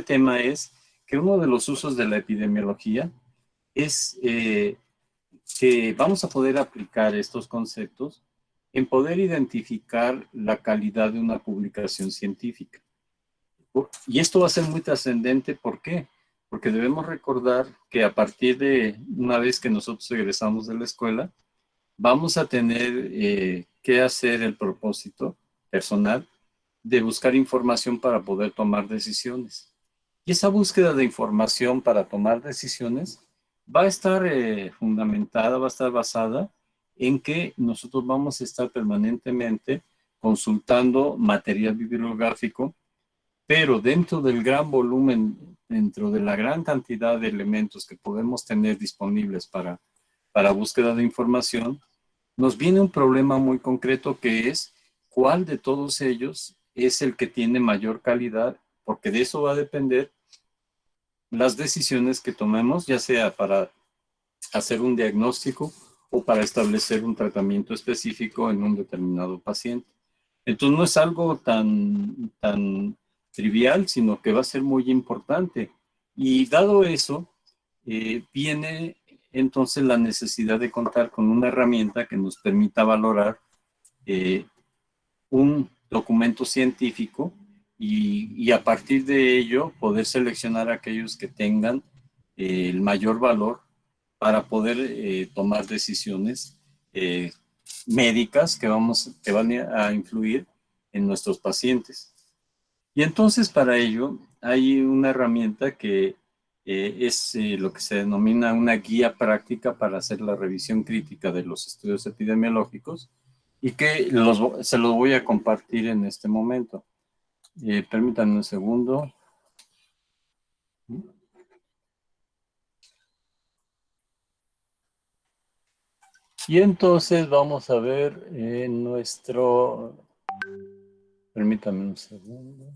tema es que uno de los usos de la epidemiología es que vamos a poder aplicar estos conceptos en poder identificar la calidad de una publicación científica. Y esto va a ser muy trascendente, ¿por qué? Porque debemos recordar que a partir de una vez que nosotros egresamos de la escuela, vamos a tener que hacer el propósito personal de buscar información para poder tomar decisiones. Y esa búsqueda de información para tomar decisiones va a estar fundamentada, va a estar basada en que nosotros vamos a estar permanentemente consultando material bibliográfico pero dentro del gran volumen, dentro de la gran cantidad de elementos que podemos tener disponibles para búsqueda de información, nos viene un problema muy concreto que es cuál de todos ellos es el que tiene mayor calidad, porque de eso va a depender las decisiones que tomemos, ya sea para hacer un diagnóstico o para establecer un tratamiento específico en un determinado paciente. Entonces no es algo tan trivial, sino que va a ser muy importante. Y dado eso, viene entonces la necesidad de contar con una herramienta que nos permita valorar un documento científico y a partir de ello poder seleccionar aquellos que tengan el mayor valor para poder tomar decisiones médicas que van a influir en nuestros pacientes. Y entonces para ello hay una herramienta que es lo que se denomina una guía práctica para hacer la revisión crítica de los estudios epidemiológicos y que se los voy a compartir en este momento. Permítanme un segundo. Y entonces vamos a ver nuestro... Permítanme un segundo.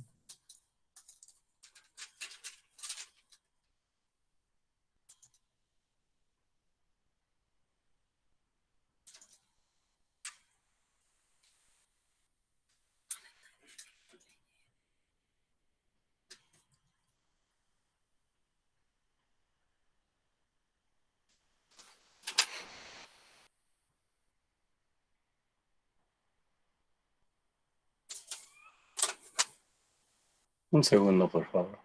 Un segundo, por favor.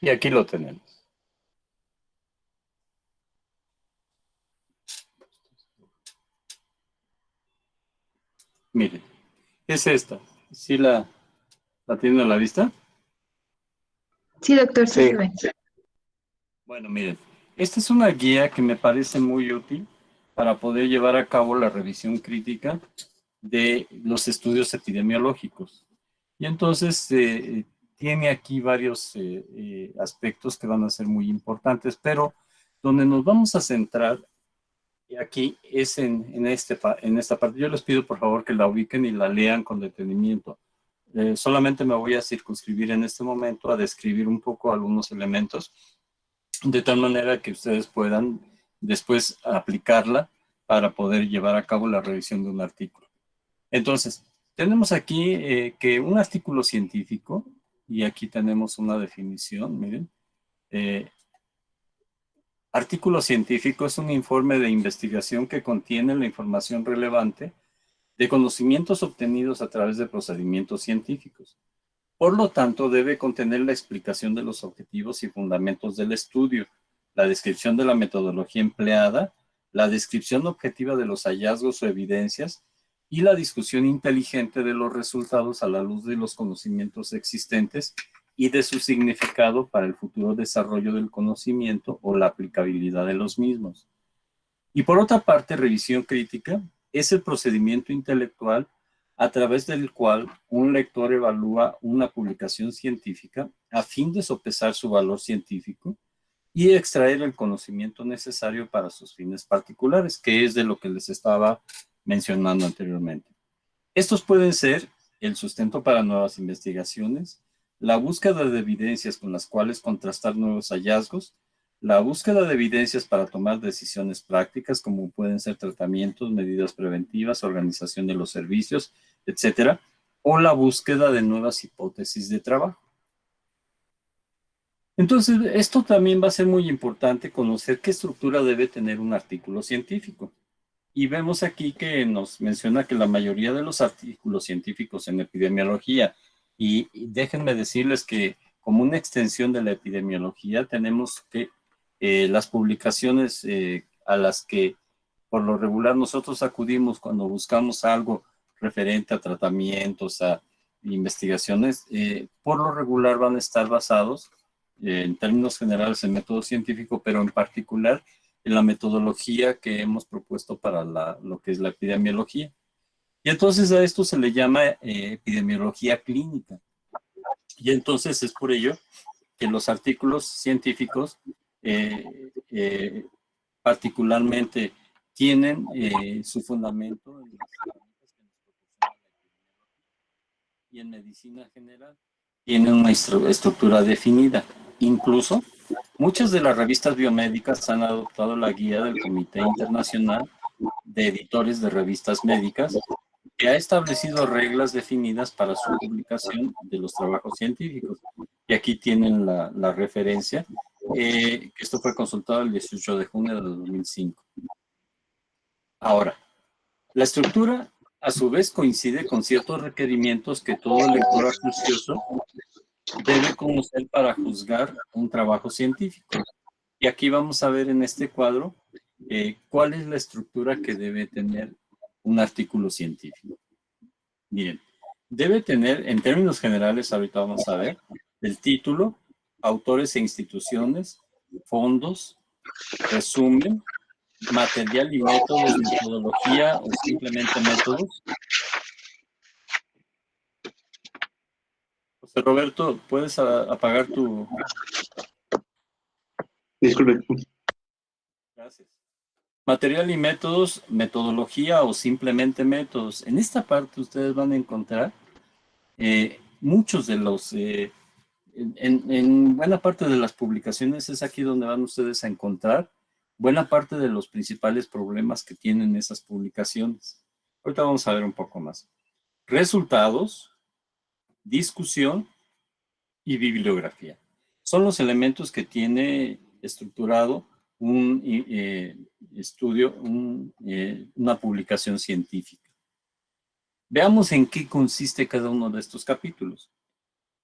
Y aquí lo tenemos. Miren, es esta. ¿Sí la tienen a la vista? Sí, doctor, sí se ve. Bueno, miren, esta es una guía que me parece muy útil para poder llevar a cabo la revisión crítica de los estudios epidemiológicos. Y entonces tiene aquí varios aspectos que van a ser muy importantes, pero donde nos vamos a centrar aquí es en esta parte. Yo les pido por favor que la ubiquen y la lean con detenimiento. Solamente me voy a circunscribir en este momento a describir un poco algunos elementos, de tal manera que ustedes puedan después aplicarla para poder llevar a cabo la revisión de un artículo. Entonces, tenemos aquí que un artículo científico, y aquí tenemos una definición, miren. Artículo científico es un informe de investigación que contiene la información relevante de conocimientos obtenidos a través de procedimientos científicos. Por lo tanto, debe contener la explicación de los objetivos y fundamentos del estudio, la descripción de la metodología empleada, la descripción objetiva de los hallazgos o evidencias y la discusión inteligente de los resultados a la luz de los conocimientos existentes y de su significado para el futuro desarrollo del conocimiento o la aplicabilidad de los mismos. Y por otra parte, revisión crítica es el procedimiento intelectual a través del cual un lector evalúa una publicación científica a fin de sopesar su valor científico y extraer el conocimiento necesario para sus fines particulares, que es de lo que les estaba mencionando anteriormente. Estos pueden ser el sustento para nuevas investigaciones, la búsqueda de evidencias con las cuales contrastar nuevos hallazgos, la búsqueda de evidencias para tomar decisiones prácticas, como pueden ser tratamientos, medidas preventivas, organización de los servicios, etcétera, o la búsqueda de nuevas hipótesis de trabajo. Entonces, esto también va a ser muy importante conocer qué estructura debe tener un artículo científico. Y vemos aquí que nos menciona que la mayoría de los artículos científicos en epidemiología, y déjenme decirles que como una extensión de la epidemiología tenemos que las publicaciones a las que por lo regular nosotros acudimos cuando buscamos algo referente a tratamientos, a investigaciones, por lo regular van a estar basados en términos generales en método científico, pero en particular en la metodología que hemos propuesto para lo que es la epidemiología. Y entonces a esto se le llama epidemiología clínica. Y entonces es por ello que los artículos científicos particularmente tienen su fundamento en las herramientas que nos proporciona la epidemiología. Y en medicina general tienen una estructura definida. Incluso muchas de las revistas biomédicas han adoptado la guía del Comité Internacional de Editores de Revistas Médicas, que ha establecido reglas definidas para su publicación de los trabajos científicos. Y aquí tienen la referencia, que esto fue consultado el 18 de junio de 2005. Ahora, la estructura a su vez coincide con ciertos requerimientos que todo lector acucioso debe conocer para juzgar un trabajo científico. Y aquí vamos a ver en este cuadro cuál es la estructura que debe tener un artículo científico. Miren, debe tener, en términos generales, ahorita vamos a ver, el título, autores e instituciones, fondos, resumen, material y métodos, metodología o simplemente métodos. José Roberto, ¿puedes apagar tu...? Disculpe. Gracias. Material y métodos, metodología o simplemente métodos. En esta parte ustedes van a encontrar muchos de los... en buena parte de las publicaciones es aquí donde van ustedes a encontrar buena parte de los principales problemas que tienen esas publicaciones. Ahorita vamos a ver un poco más. Resultados, discusión y bibliografía. Son los elementos que tiene estructurado un estudio, una publicación científica. Veamos en qué consiste cada uno de estos capítulos.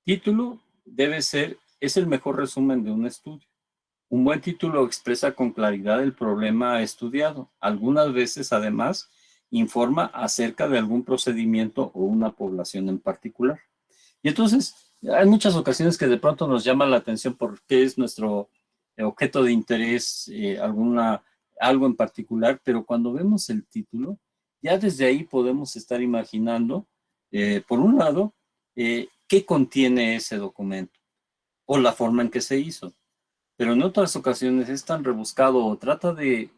Título debe ser, es el mejor resumen de un estudio. Un buen título expresa con claridad el problema estudiado. Algunas veces, además, informa acerca de algún procedimiento o una población en particular. Y entonces, hay muchas ocasiones que de pronto nos llama la atención por qué es nuestro objeto de interés, algo en particular, pero cuando vemos el título, ya desde ahí podemos estar imaginando, por un lado, qué contiene ese documento o la forma en que se hizo. Pero en otras ocasiones es tan rebuscado o trata de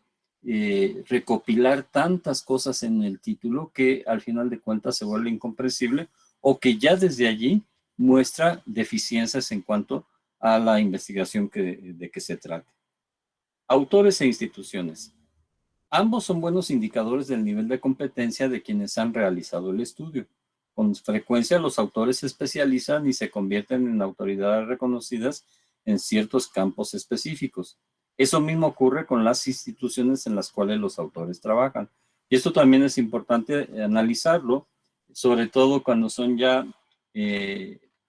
recopilar tantas cosas en el título que al final de cuentas se vuelve incomprensible o que ya desde allí muestra deficiencias en cuanto a la investigación de que se trate. Autores e instituciones. Ambos son buenos indicadores del nivel de competencia de quienes han realizado el estudio. Con frecuencia los autores se especializan y se convierten en autoridades reconocidas en ciertos campos específicos. Eso mismo ocurre con las instituciones en las cuales los autores trabajan. Y esto también es importante analizarlo, sobre todo cuando son ya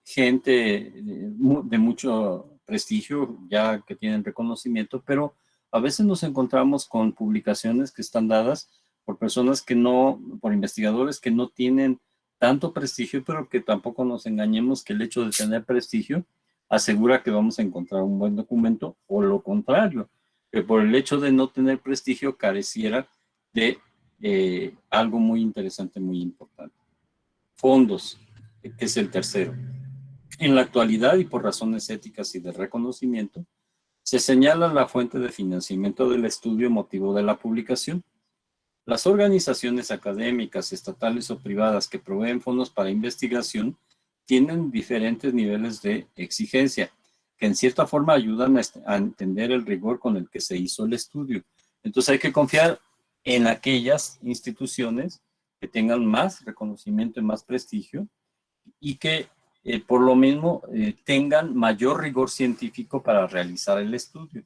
gente de mucho prestigio, ya que tienen reconocimiento, pero a veces nos encontramos con publicaciones que están dadas por personas que no, por investigadores que no tienen tanto prestigio, pero que tampoco nos engañemos que el hecho de tener prestigio asegura que vamos a encontrar un buen documento, o lo contrario, que por el hecho de no tener prestigio careciera de algo muy interesante, muy importante. Fondos, que es el tercero. En la actualidad y por razones éticas y de reconocimiento, se señala la fuente de financiamiento del estudio motivo de la publicación. Las organizaciones académicas, estatales o privadas que proveen fondos para investigación tienen diferentes niveles de exigencia, que en cierta forma ayudan a entender el rigor con el que se hizo el estudio. Entonces hay que confiar en aquellas instituciones que tengan más reconocimiento y más prestigio y que por lo mismo tengan mayor rigor científico para realizar el estudio.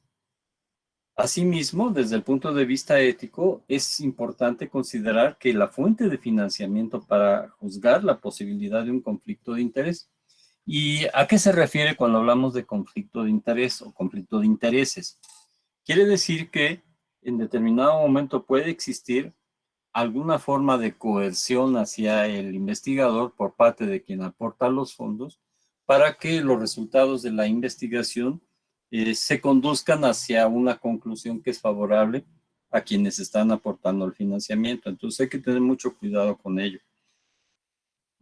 Asimismo, desde el punto de vista ético, es importante considerar que la fuente de financiamiento para juzgar la posibilidad de un conflicto de interés. ¿Y a qué se refiere cuando hablamos de conflicto de interés o conflicto de intereses? Quiere decir que en determinado momento puede existir alguna forma de coerción hacia el investigador por parte de quien aporta los fondos para que los resultados de la investigación se conduzcan hacia una conclusión que es favorable a quienes están aportando el financiamiento. Entonces hay que tener mucho cuidado con ello.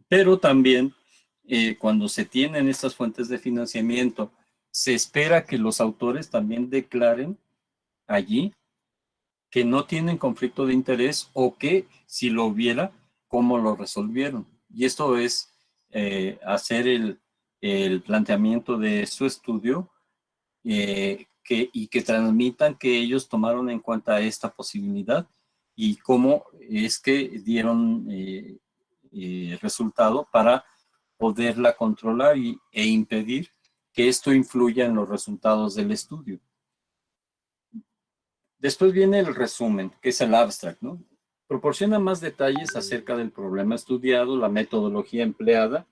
Pero también cuando se tienen estas fuentes de financiamiento, se espera que los autores también declaren allí que no tienen conflicto de interés o que si lo hubiera, cómo lo resolvieron. Y esto es hacer el planteamiento de su estudio y que transmitan que ellos tomaron en cuenta esta posibilidad y cómo es que dieron resultado para poderla controlar e impedir que esto influya en los resultados del estudio. Después viene el resumen, que es el abstract, ¿no? Proporciona más detalles acerca del problema estudiado, la metodología empleada,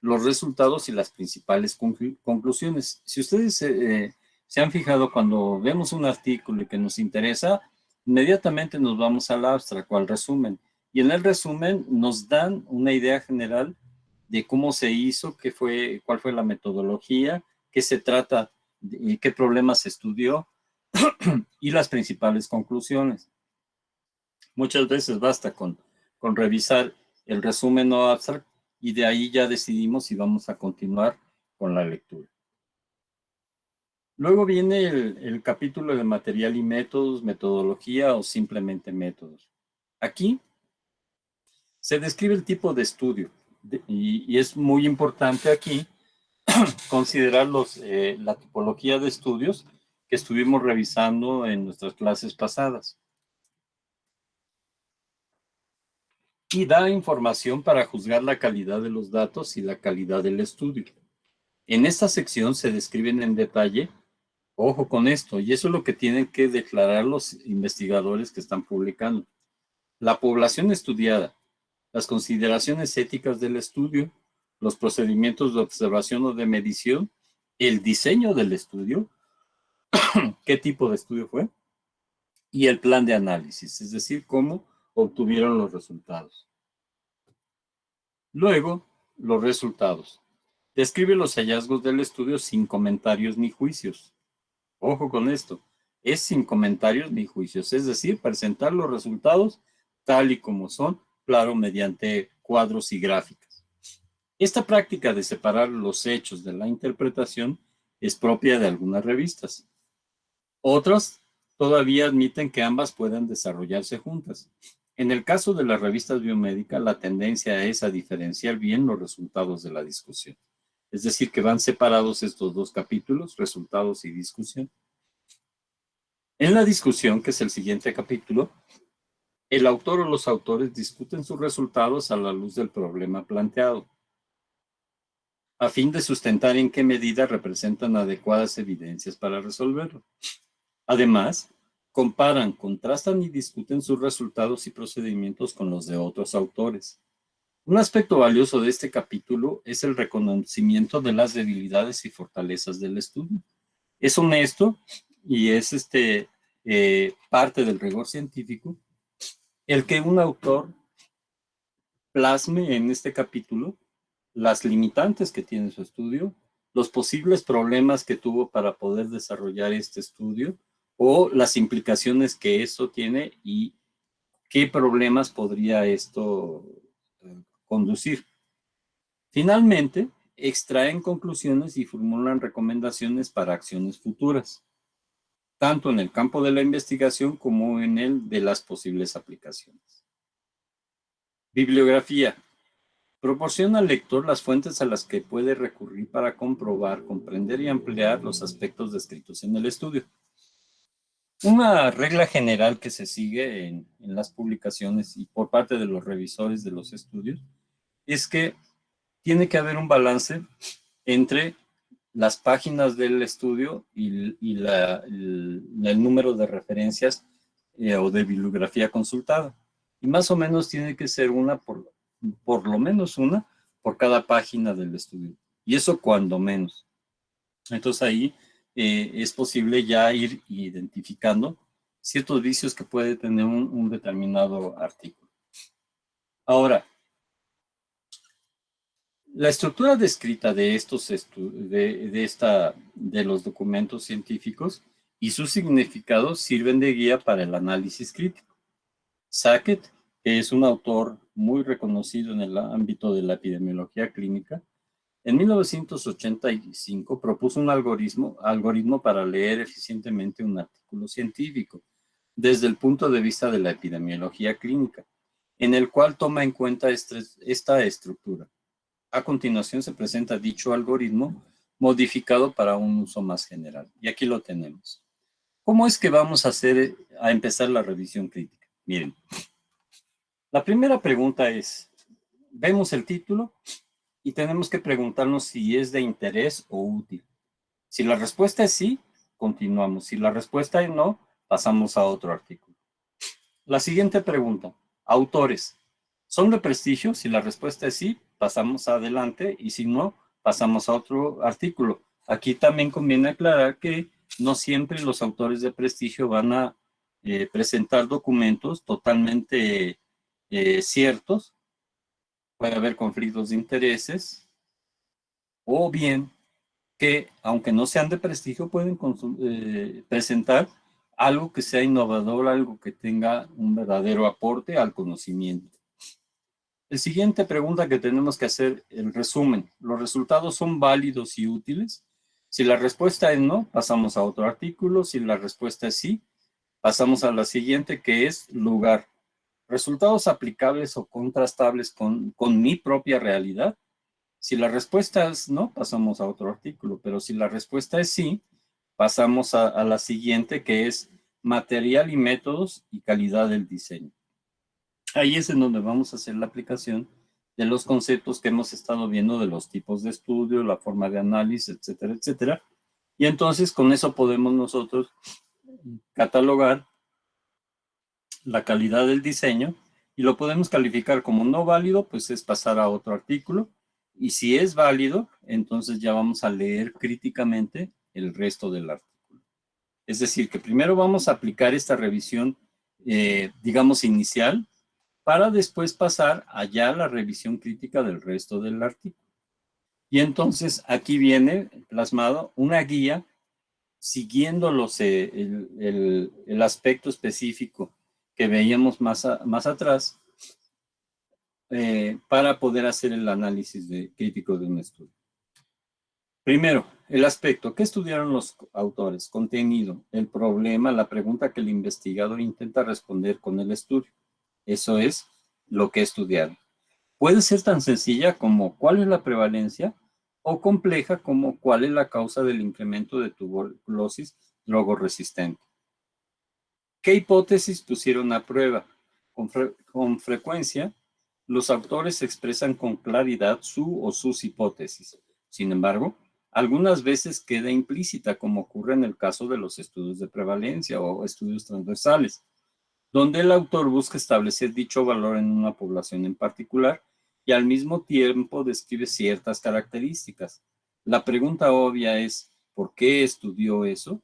los resultados y las principales conclusiones. Si ustedes se han fijado, cuando vemos un artículo y que nos interesa, inmediatamente nos vamos al abstract o al resumen. Y en el resumen nos dan una idea general de cómo se hizo, cuál fue la metodología, qué se trata, qué problemas se estudió y las principales conclusiones. Muchas veces basta con revisar el resumen o abstract y de ahí ya decidimos si vamos a continuar con la lectura. Luego viene el capítulo de material y métodos, metodología o simplemente métodos. Aquí se describe el tipo de estudio y es muy importante aquí considerar la tipología de estudios que estuvimos revisando en nuestras clases pasadas. Y da información para juzgar la calidad de los datos y la calidad del estudio. En esta sección se describen en detalle, ojo con esto, y eso es lo que tienen que declarar los investigadores que están publicando. La población estudiada, las consideraciones éticas del estudio, los procedimientos de observación o de medición, el diseño del estudio, qué tipo de estudio fue, y el plan de análisis, es decir, cómo obtuvieron los resultados. Luego, los resultados. Describe los hallazgos del estudio sin comentarios ni juicios. Ojo con esto, es sin comentarios ni juicios, es decir, presentar los resultados tal y como son, claro, mediante cuadros y gráficas. Esta práctica de separar los hechos de la interpretación es propia de algunas revistas. Otras todavía admiten que ambas puedan desarrollarse juntas. En el caso de las revistas biomédicas, la tendencia es a diferenciar bien los resultados de la discusión. Es decir, que van separados estos dos capítulos, resultados y discusión. En la discusión, que es el siguiente capítulo, el autor o los autores discuten sus resultados a la luz del problema planteado, a fin de sustentar en qué medida representan adecuadas evidencias para resolverlo. Además, comparan, contrastan y discuten sus resultados y procedimientos con los de otros autores. Un aspecto valioso de este capítulo es el reconocimiento de las debilidades y fortalezas del estudio. Es honesto y es parte del rigor científico el que un autor plasme en este capítulo las limitantes que tiene su estudio, los posibles problemas que tuvo para poder desarrollar este estudio o las implicaciones que esto tiene y qué problemas podría esto conducir. Finalmente, extraen conclusiones y formulan recomendaciones para acciones futuras, tanto en el campo de la investigación como en el de las posibles aplicaciones. Bibliografía. Proporciona al lector las fuentes a las que puede recurrir para comprobar, comprender y ampliar los aspectos descritos en el estudio. Una regla general que se sigue en las publicaciones y por parte de los revisores de los estudios es que tiene que haber un balance entre las páginas del estudio y el número de referencias o de bibliografía consultada. Y más o menos tiene que ser una, por lo menos una, por cada página del estudio. Y eso cuando menos. Entonces ahí es posible ya ir identificando ciertos vicios que puede tener un determinado artículo. Ahora, la estructura descrita de de los documentos científicos y sus significados sirven de guía para el análisis crítico. Sackett, que es un autor muy reconocido en el ámbito de la epidemiología clínica, en 1985 propuso un algoritmo para leer eficientemente un artículo científico desde el punto de vista de la epidemiología clínica, en el cual toma en cuenta esta estructura. A continuación se presenta dicho algoritmo modificado para un uso más general. Y aquí lo tenemos. ¿Cómo es que vamos a empezar la revisión crítica? Miren, la primera pregunta es, vemos el título y tenemos que preguntarnos si es de interés o útil. Si la respuesta es sí, continuamos. Si la respuesta es no, pasamos a otro artículo. La siguiente pregunta, autores, ¿son de prestigio? Si la respuesta es sí, pasamos adelante y si no, pasamos a otro artículo. Aquí también conviene aclarar que no siempre los autores de prestigio van a presentar documentos totalmente ciertos. Puede haber conflictos de intereses o bien que, aunque no sean de prestigio, pueden presentar algo que sea innovador, algo que tenga un verdadero aporte al conocimiento. La siguiente pregunta que tenemos que hacer, el resumen. ¿Los resultados son válidos y útiles? Si la respuesta es no, pasamos a otro artículo. Si la respuesta es sí, pasamos a la siguiente, que es lugar. ¿Resultados aplicables o contrastables con mi propia realidad? Si la respuesta es no, pasamos a otro artículo. Pero si la respuesta es sí, pasamos a la siguiente, que es material y métodos y calidad del diseño. Ahí es en donde vamos a hacer la aplicación de los conceptos que hemos estado viendo de los tipos de estudio, la forma de análisis, etcétera, etcétera. Y entonces con eso podemos nosotros catalogar la calidad del diseño y lo podemos calificar como no válido, pues es pasar a otro artículo. Y si es válido, entonces ya vamos a leer críticamente el resto del artículo. Es decir, que primero vamos a aplicar esta revisión, digamos, inicial, para después pasar allá a la revisión crítica del resto del artículo. Y entonces aquí viene plasmado una guía siguiendo el aspecto específico que veíamos más atrás para poder hacer el análisis crítico de un estudio. Primero, el aspecto. ¿Qué estudiaron los autores? Contenido, el problema, la pregunta que el investigador intenta responder con el estudio. Eso es lo que estudiaron. Puede ser tan sencilla como ¿cuál es la prevalencia? O compleja como ¿cuál es la causa del incremento de tuberculosis drogoresistente? ¿Qué hipótesis pusieron a prueba? Con frecuencia, los autores expresan con claridad su o sus hipótesis. Sin embargo, algunas veces queda implícita, como ocurre en el caso de los estudios de prevalencia o estudios transversales, donde el autor busca establecer dicho valor en una población en particular y al mismo tiempo describe ciertas características. La pregunta obvia es, ¿por qué estudió eso?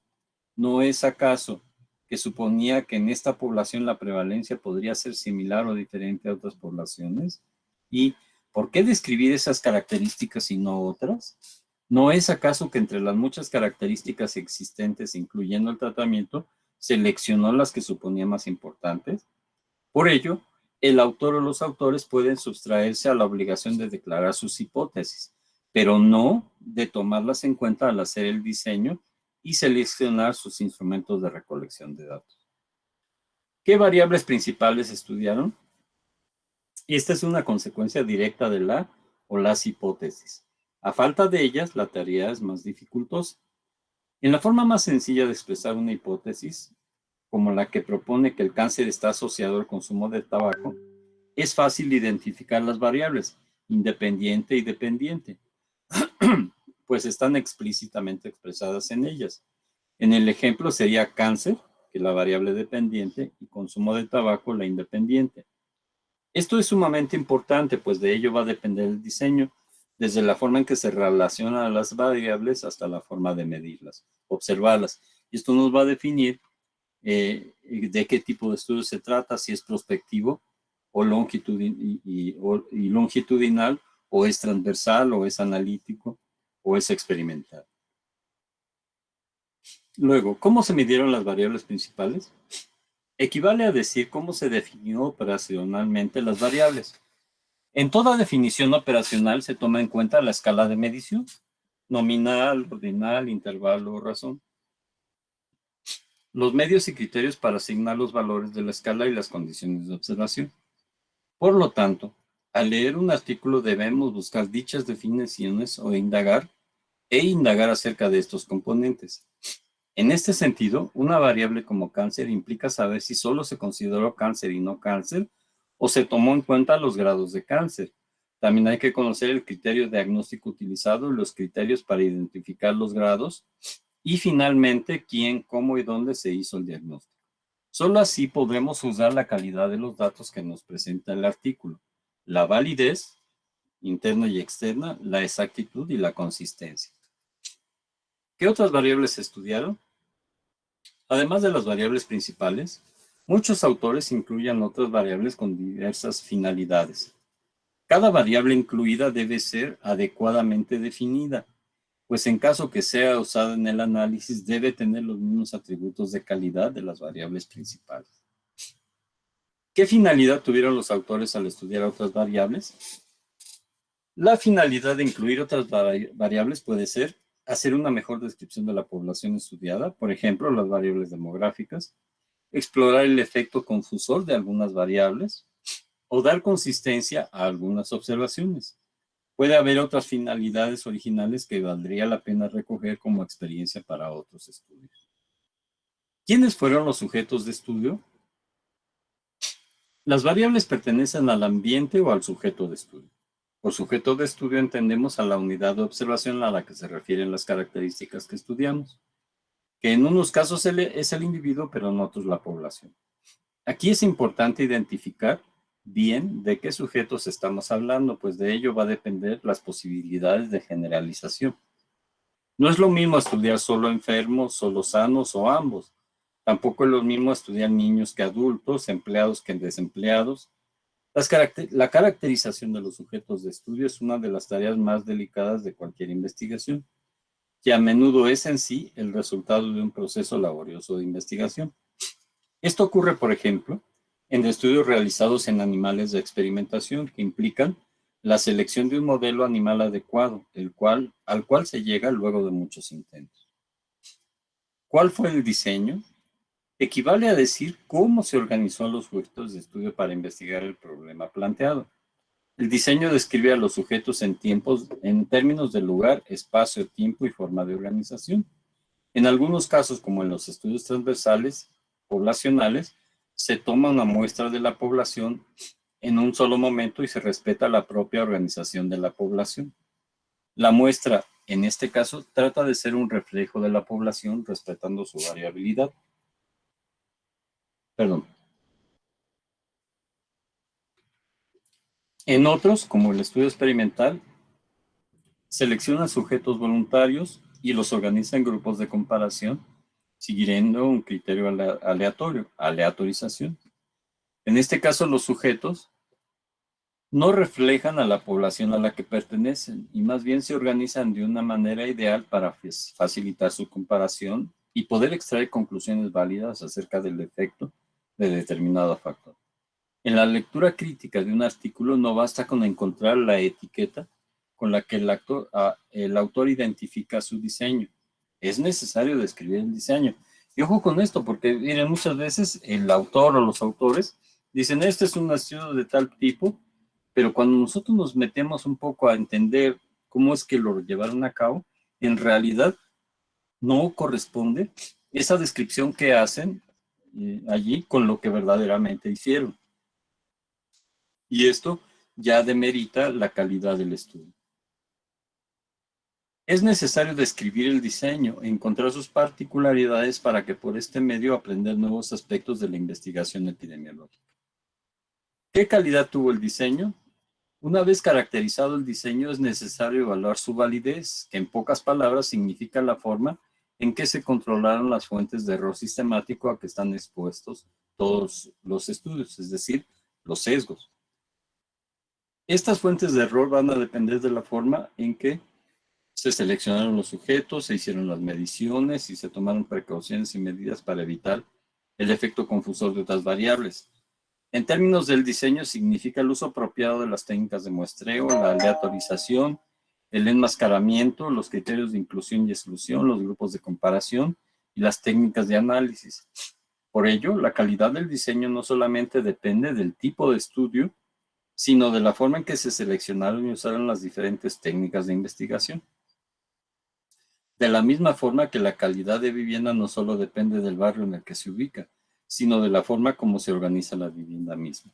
¿No es acaso que suponía que en esta población la prevalencia podría ser similar o diferente a otras poblaciones? ¿Y por qué describir esas características y no otras? ¿No es acaso que entre las muchas características existentes, incluyendo el tratamiento, seleccionó las que suponía más importantes? Por ello, el autor o los autores pueden sustraerse a la obligación de declarar sus hipótesis, pero no de tomarlas en cuenta al hacer el diseño y seleccionar sus instrumentos de recolección de datos. ¿Qué variables principales estudiaron? Esta es una consecuencia directa de la o las hipótesis. A falta de ellas, la tarea es más dificultosa. En la forma más sencilla de expresar una hipótesis, como la que propone que el cáncer está asociado al consumo de tabaco, es fácil identificar las variables, independiente y dependiente, pues están explícitamente expresadas en ellas. En el ejemplo sería cáncer, que es la variable dependiente, y consumo de tabaco, la independiente. Esto es sumamente importante, pues de ello va a depender el diseño, desde la forma en que se relacionan las variables hasta la forma de medirlas, observarlas. Y esto nos va a definir de qué tipo de estudio se trata, si es prospectivo o longitudinal, o es transversal, o es analítico, o es experimental. Luego, ¿cómo se midieron las variables principales? Equivale a decir cómo se definió operacionalmente las variables. En toda definición operacional se toma en cuenta la escala de medición, nominal, ordinal, intervalo o razón, los medios y criterios para asignar los valores de la escala y las condiciones de observación. Por lo tanto, al leer un artículo debemos buscar dichas definiciones o indagar acerca de estos componentes. En este sentido, una variable como cáncer implica saber si solo se consideró cáncer y no cáncer, o se tomó en cuenta los grados de cáncer. También hay que conocer el criterio diagnóstico utilizado y los criterios para identificar los grados, y finalmente, quién, cómo y dónde se hizo el diagnóstico. Solo así podremos juzgar la calidad de los datos que nos presenta el artículo, la validez interna y externa, la exactitud y la consistencia. ¿Qué otras variables se estudiaron? Además de las variables principales, muchos autores incluyen otras variables con diversas finalidades. Cada variable incluida debe ser adecuadamente definida, pues en caso que sea usada en el análisis debe tener los mismos atributos de calidad de las variables principales. ¿Qué finalidad tuvieron los autores al estudiar otras variables? La finalidad de incluir otras variables puede ser hacer una mejor descripción de la población estudiada, por ejemplo, las variables demográficas, explorar el efecto confusor de algunas variables, o dar consistencia a algunas observaciones. Puede haber otras finalidades originales que valdría la pena recoger como experiencia para otros estudios. ¿Quiénes fueron los sujetos de estudio? Las variables pertenecen al ambiente o al sujeto de estudio. Por sujeto de estudio entendemos a la unidad de observación a la que se refieren las características que estudiamos, que en unos casos es el individuo, pero en otros la población. Aquí es importante identificar bien de qué sujetos estamos hablando, pues de ello va a depender las posibilidades de generalización. No es lo mismo estudiar solo enfermos, solo sanos o ambos. Tampoco es lo mismo estudiar niños que adultos, empleados que desempleados. La caracterización de los sujetos de estudio es una de las tareas más delicadas de cualquier investigación, que a menudo es en sí el resultado de un proceso laborioso de investigación. Esto ocurre, por ejemplo, en estudios realizados en animales de experimentación que implican la selección de un modelo animal adecuado, al cual se llega luego de muchos intentos. ¿Cuál fue el diseño? Equivale a decir cómo se organizó a los sujetos de estudio para investigar el problema planteado. El diseño describe a los sujetos en términos de lugar, espacio, tiempo y forma de organización. En algunos casos, como en los estudios transversales poblacionales, se toma una muestra de la población en un solo momento y se respeta la propia organización de la población. La muestra, en este caso, trata de ser un reflejo de la población respetando su variabilidad. En otros, como el estudio experimental, selecciona sujetos voluntarios y los organiza en grupos de comparación, siguiendo un criterio aleatorio, aleatorización. En este caso, los sujetos no reflejan a la población a la que pertenecen y más bien se organizan de una manera ideal para facilitar su comparación y poder extraer conclusiones válidas acerca del efecto de determinado factor. En la lectura crítica de un artículo no basta con encontrar la etiqueta con la que el autor identifica su diseño. Es necesario describir el diseño. Y ojo con esto, porque miren, muchas veces el autor o los autores dicen, este es un estudio de tal tipo, Pero cuando nosotros nos metemos un poco a entender cómo es que lo llevaron a cabo, en realidad no corresponde esa descripción que hacen allí con lo que verdaderamente hicieron. Y esto ya demerita la calidad del estudio. Es necesario describir el diseño, encontrar sus particularidades para que por este medio aprender nuevos aspectos de la investigación epidemiológica. ¿Qué calidad tuvo el diseño? Una vez caracterizado el diseño, es necesario evaluar su validez, que en pocas palabras significa la forma en que se controlaron las fuentes de error sistemático a que están expuestos todos los estudios, es decir, los sesgos. Estas fuentes de error van a depender de la forma en que se seleccionaron los sujetos, se hicieron las mediciones y se tomaron precauciones y medidas para evitar el efecto confusor de otras variables. En términos del diseño, significa el uso apropiado de las técnicas de muestreo, la aleatorización, el enmascaramiento, los criterios de inclusión y exclusión, los grupos de comparación y las técnicas de análisis. Por ello, la calidad del diseño no solamente depende del tipo de estudio, sino de la forma en que se seleccionaron y usaron las diferentes técnicas de investigación. De la misma forma que la calidad de vivienda no solo depende del barrio en el que se ubica, sino de la forma como se organiza la vivienda misma.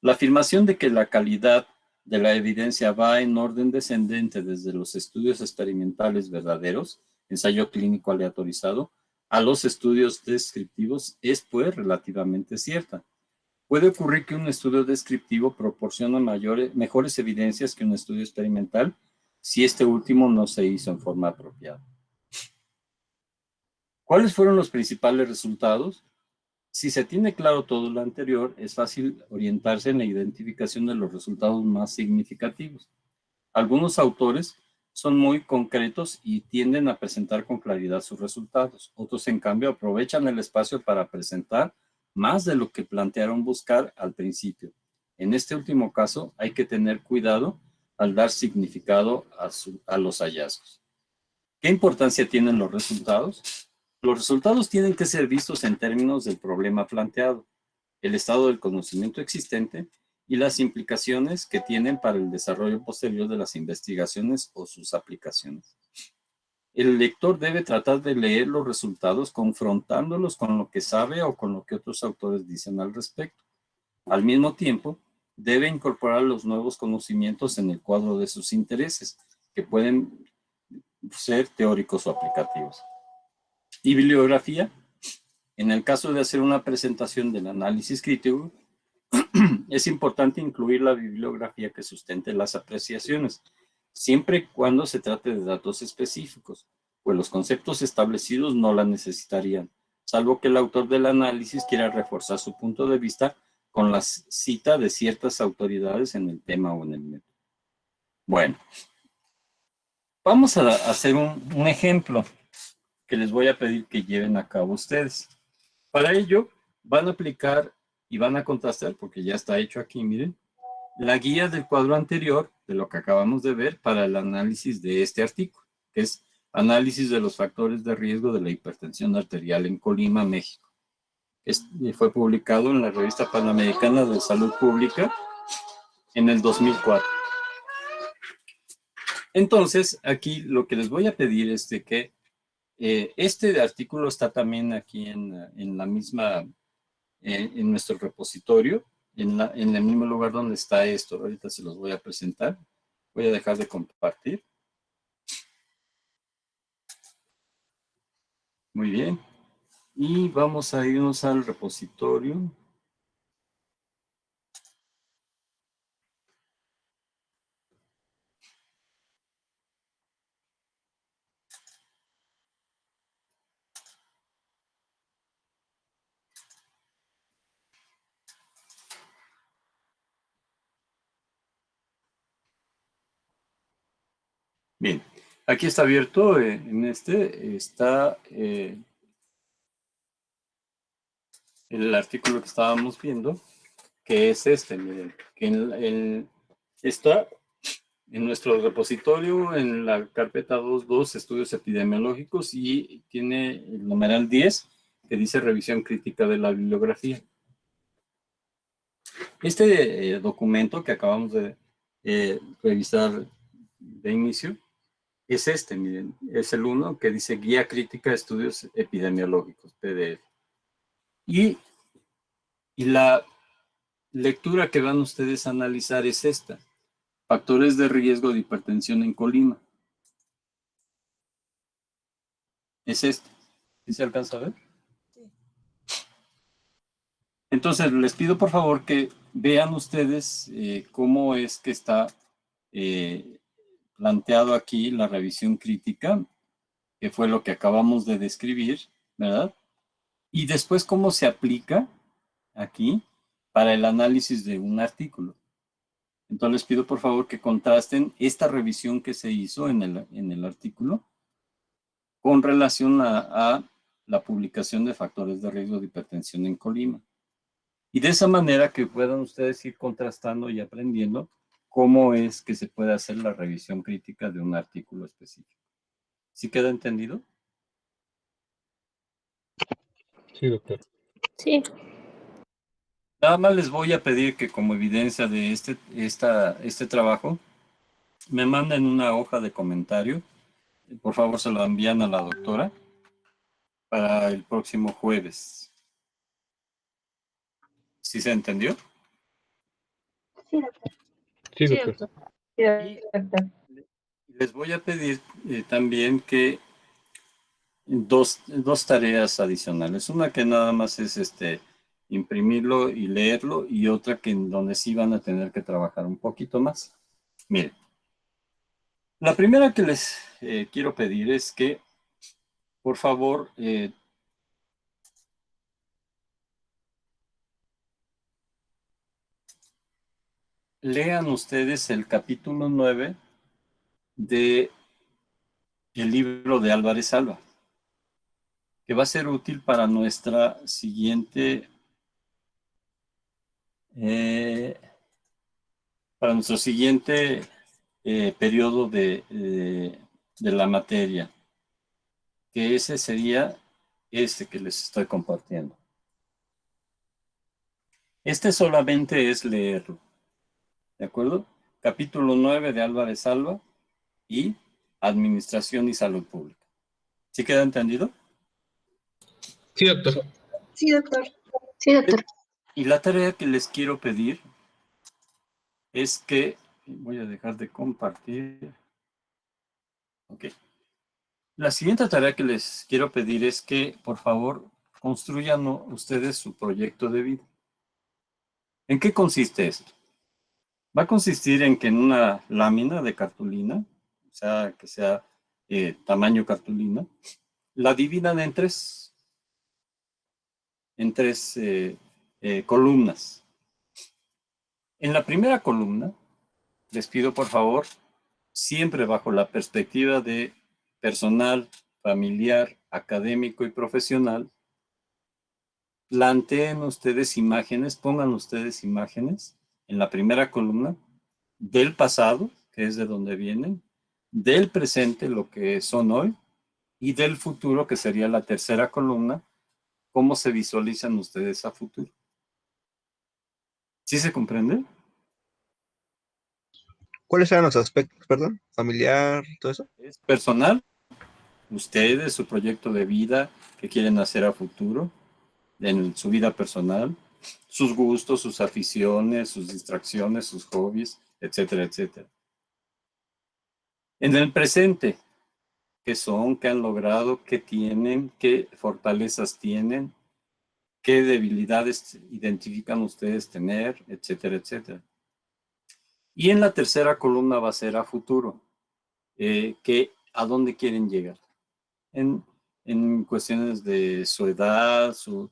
La afirmación de que la calidad de la evidencia va en orden descendente desde los estudios experimentales verdaderos, ensayo clínico aleatorizado, a los estudios descriptivos es pues relativamente cierta. Puede ocurrir que un estudio descriptivo proporciona mejores evidencias que un estudio experimental si este último no se hizo en forma apropiada. ¿Cuáles fueron los principales resultados? Si se tiene claro todo lo anterior, es fácil orientarse en la identificación de los resultados más significativos. Algunos autores son muy concretos y tienden a presentar con claridad sus resultados. Otros, en cambio, aprovechan el espacio para presentar más de lo que plantearon buscar al principio. En este último caso, hay que tener cuidado al dar significado a los hallazgos. ¿Qué importancia tienen los resultados? Los resultados tienen que ser vistos en términos del problema planteado, el estado del conocimiento existente y las implicaciones que tienen para el desarrollo posterior de las investigaciones o sus aplicaciones. El lector debe tratar de leer los resultados confrontándolos con lo que sabe o con lo que otros autores dicen al respecto. Al mismo tiempo, debe incorporar los nuevos conocimientos en el cuadro de sus intereses, que pueden ser teóricos o aplicativos. Y bibliografía. En el caso de hacer una presentación del análisis crítico, es importante incluir la bibliografía que sustente las apreciaciones, siempre y cuando se trate de datos específicos, pues los conceptos establecidos no la necesitarían, salvo que el autor del análisis quiera reforzar su punto de vista con la cita de ciertas autoridades en el tema o en el método. Bueno, vamos a hacer un ejemplo que les voy a pedir que lleven a cabo ustedes. Para ello, van a aplicar y van a contrastar, porque ya está hecho aquí, miren, la guía del cuadro anterior, de lo que acabamos de ver, para el análisis de este artículo, que es análisis de los factores de riesgo de la hipertensión arterial en Colima, México. Fue publicado en la Revista Panamericana de Salud Pública en el 2004. Entonces, aquí lo que les voy a pedir es de que este artículo está también aquí en la misma, en nuestro repositorio, en el mismo lugar donde está esto. Ahorita se los voy a presentar. Voy a dejar de compartir. Muy bien. Y vamos a irnos al repositorio. Bien, aquí está abierto, en este está el artículo que estábamos viendo, que es este, miren, que está en nuestro repositorio, en la carpeta 2.2, estudios epidemiológicos, y tiene el numeral 10, que dice revisión crítica de la bibliografía. Este documento que acabamos de revisar de inicio es este, miren, es el 1 que dice Guía Crítica de Estudios Epidemiológicos, PDF. Y la lectura que van ustedes a analizar es esta: factores de riesgo de hipertensión en Colima. Es este. ¿Sí se alcanza a ver? Sí. Entonces, les pido por favor que vean ustedes cómo es que está planteado aquí la revisión crítica, que fue lo que acabamos de describir, ¿verdad? Y después cómo se aplica aquí para el análisis de un artículo. Entonces les pido por favor que contrasten esta revisión que se hizo en el artículo con relación a la publicación de factores de riesgo de hipertensión en Colima. Y de esa manera que puedan ustedes ir contrastando y aprendiendo cómo es que se puede hacer la revisión crítica de un artículo específico. ¿Sí queda entendido? Sí, doctor. Sí. Nada más les voy a pedir que como evidencia de este trabajo me manden una hoja de comentario. Por favor, se lo envían a la doctora para el próximo jueves. ¿Sí se entendió? Sí, doctor. Sí, doctor. Y les voy a pedir también que dos tareas adicionales. Una que nada más es imprimirlo y leerlo, y otra que en donde sí van a tener que trabajar un poquito más. Miren, la primera que les quiero pedir es que, por favor, lean ustedes el capítulo 9 de el libro de Álvarez Alba, que va a ser útil para nuestra siguiente periodo de la materia, que ese sería este que les estoy compartiendo. Este solamente es leerlo, ¿de acuerdo? Capítulo 9 de Álvarez Alba y Administración y Salud Pública. ¿Sí queda entendido? Sí, doctor. Sí, doctor. Sí, doctor. Y la tarea que les quiero pedir es que, voy a dejar de compartir. Ok. La siguiente tarea que les quiero pedir es que, por favor, construyan ustedes su proyecto de vida. ¿En qué consiste esto? Va a consistir en que en una lámina de cartulina, o sea, que sea tamaño cartulina, la dividan en tres columnas. En la primera columna, les pido por favor, siempre bajo la perspectiva de personal, familiar, académico y profesional, planteen ustedes imágenes, pongan ustedes imágenes en la primera columna del pasado, que es de donde vienen, del presente, lo que son hoy, y del futuro, que sería la tercera columna, cómo se visualizan ustedes a futuro. ¿Sí se comprende? ¿Cuáles eran los aspectos, perdón? Familiar, todo eso. Es personal, ustedes, su proyecto de vida que quieren hacer a futuro, en su vida personal, sus gustos, sus aficiones, sus distracciones, sus hobbies, etcétera, etcétera. En el presente, ¿qué son? ¿Qué han logrado? ¿Qué tienen? ¿Qué fortalezas tienen? ¿Qué debilidades identifican ustedes tener? Etcétera, etcétera. Y en la tercera columna va a ser a futuro, ¿a dónde quieren llegar? En cuestiones de su edad, su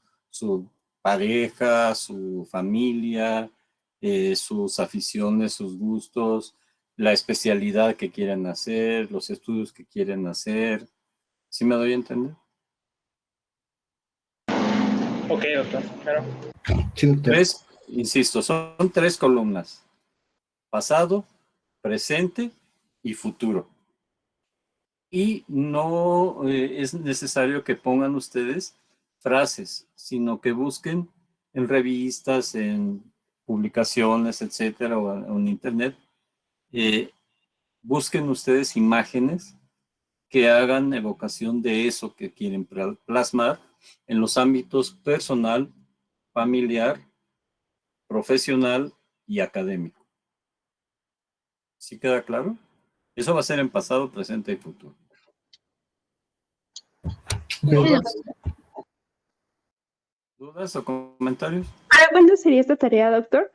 pareja, su familia, sus aficiones, sus gustos, la especialidad que quieren hacer, los estudios que quieren hacer. ¿Sí me doy a entender? Ok, doctor, claro. Sí, doctor. Insisto, son tres columnas: pasado, presente y futuro. Y no es necesario que pongan ustedes frases, sino que busquen en revistas, en publicaciones, etcétera, o en internet, busquen ustedes imágenes que hagan evocación de eso que quieren plasmar en los ámbitos personal, familiar, profesional y académico. ¿Sí queda claro? Eso va a ser en pasado, presente y futuro. ¿Dudas o comentarios? ¿Para cuándo sería esta tarea, doctor?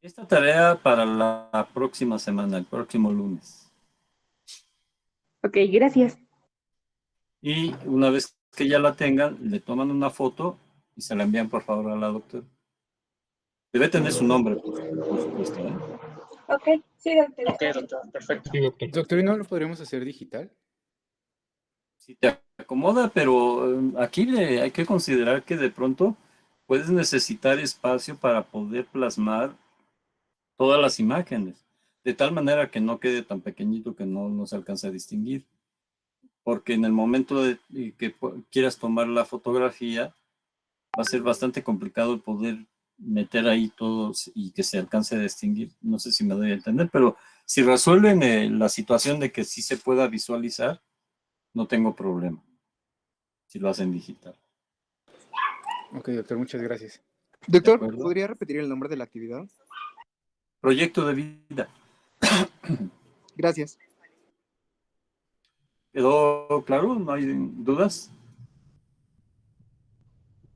Esta tarea para la próxima semana, el próximo lunes. Ok, gracias. Y una vez que ya la tengan, le toman una foto y se la envían por favor a la doctora. Debe tener su nombre, por supuesto, ¿eh? Ok, sí, doctor. Ok, doctor, perfecto. Sí, doctor. Doctor, ¿y no lo podríamos hacer digital? Si te acomoda, pero aquí hay que considerar que de pronto puedes necesitar espacio para poder plasmar todas las imágenes, de tal manera que no quede tan pequeñito que no se alcance a distinguir. Porque en el momento de que quieras tomar la fotografía, va a ser bastante complicado el poder meter ahí todos y que se alcance a distinguir. No sé si me doy a entender, pero si resuelven la situación de que sí se pueda visualizar, no tengo problema. Si lo hacen digital. Ok, doctor, muchas gracias. Doctor, acuerdo. ¿podría repetir el nombre de la actividad? Proyecto de vida. Gracias. ¿Quedó claro? ¿No hay dudas?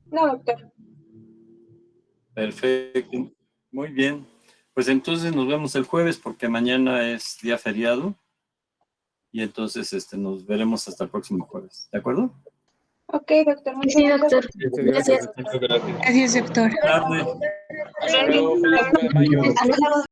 No, doctor. Perfecto. Muy bien. Pues entonces nos vemos el jueves porque mañana es día feriado. Y entonces nos veremos hasta el próximo jueves. ¿De acuerdo? Ok, doctor. Muchas Sí, doctor. gracias. Gracias. Muchas gracias. Gracias, doctor. Tarde. Hasta luego, feliz 9 de mayo. Hasta luego.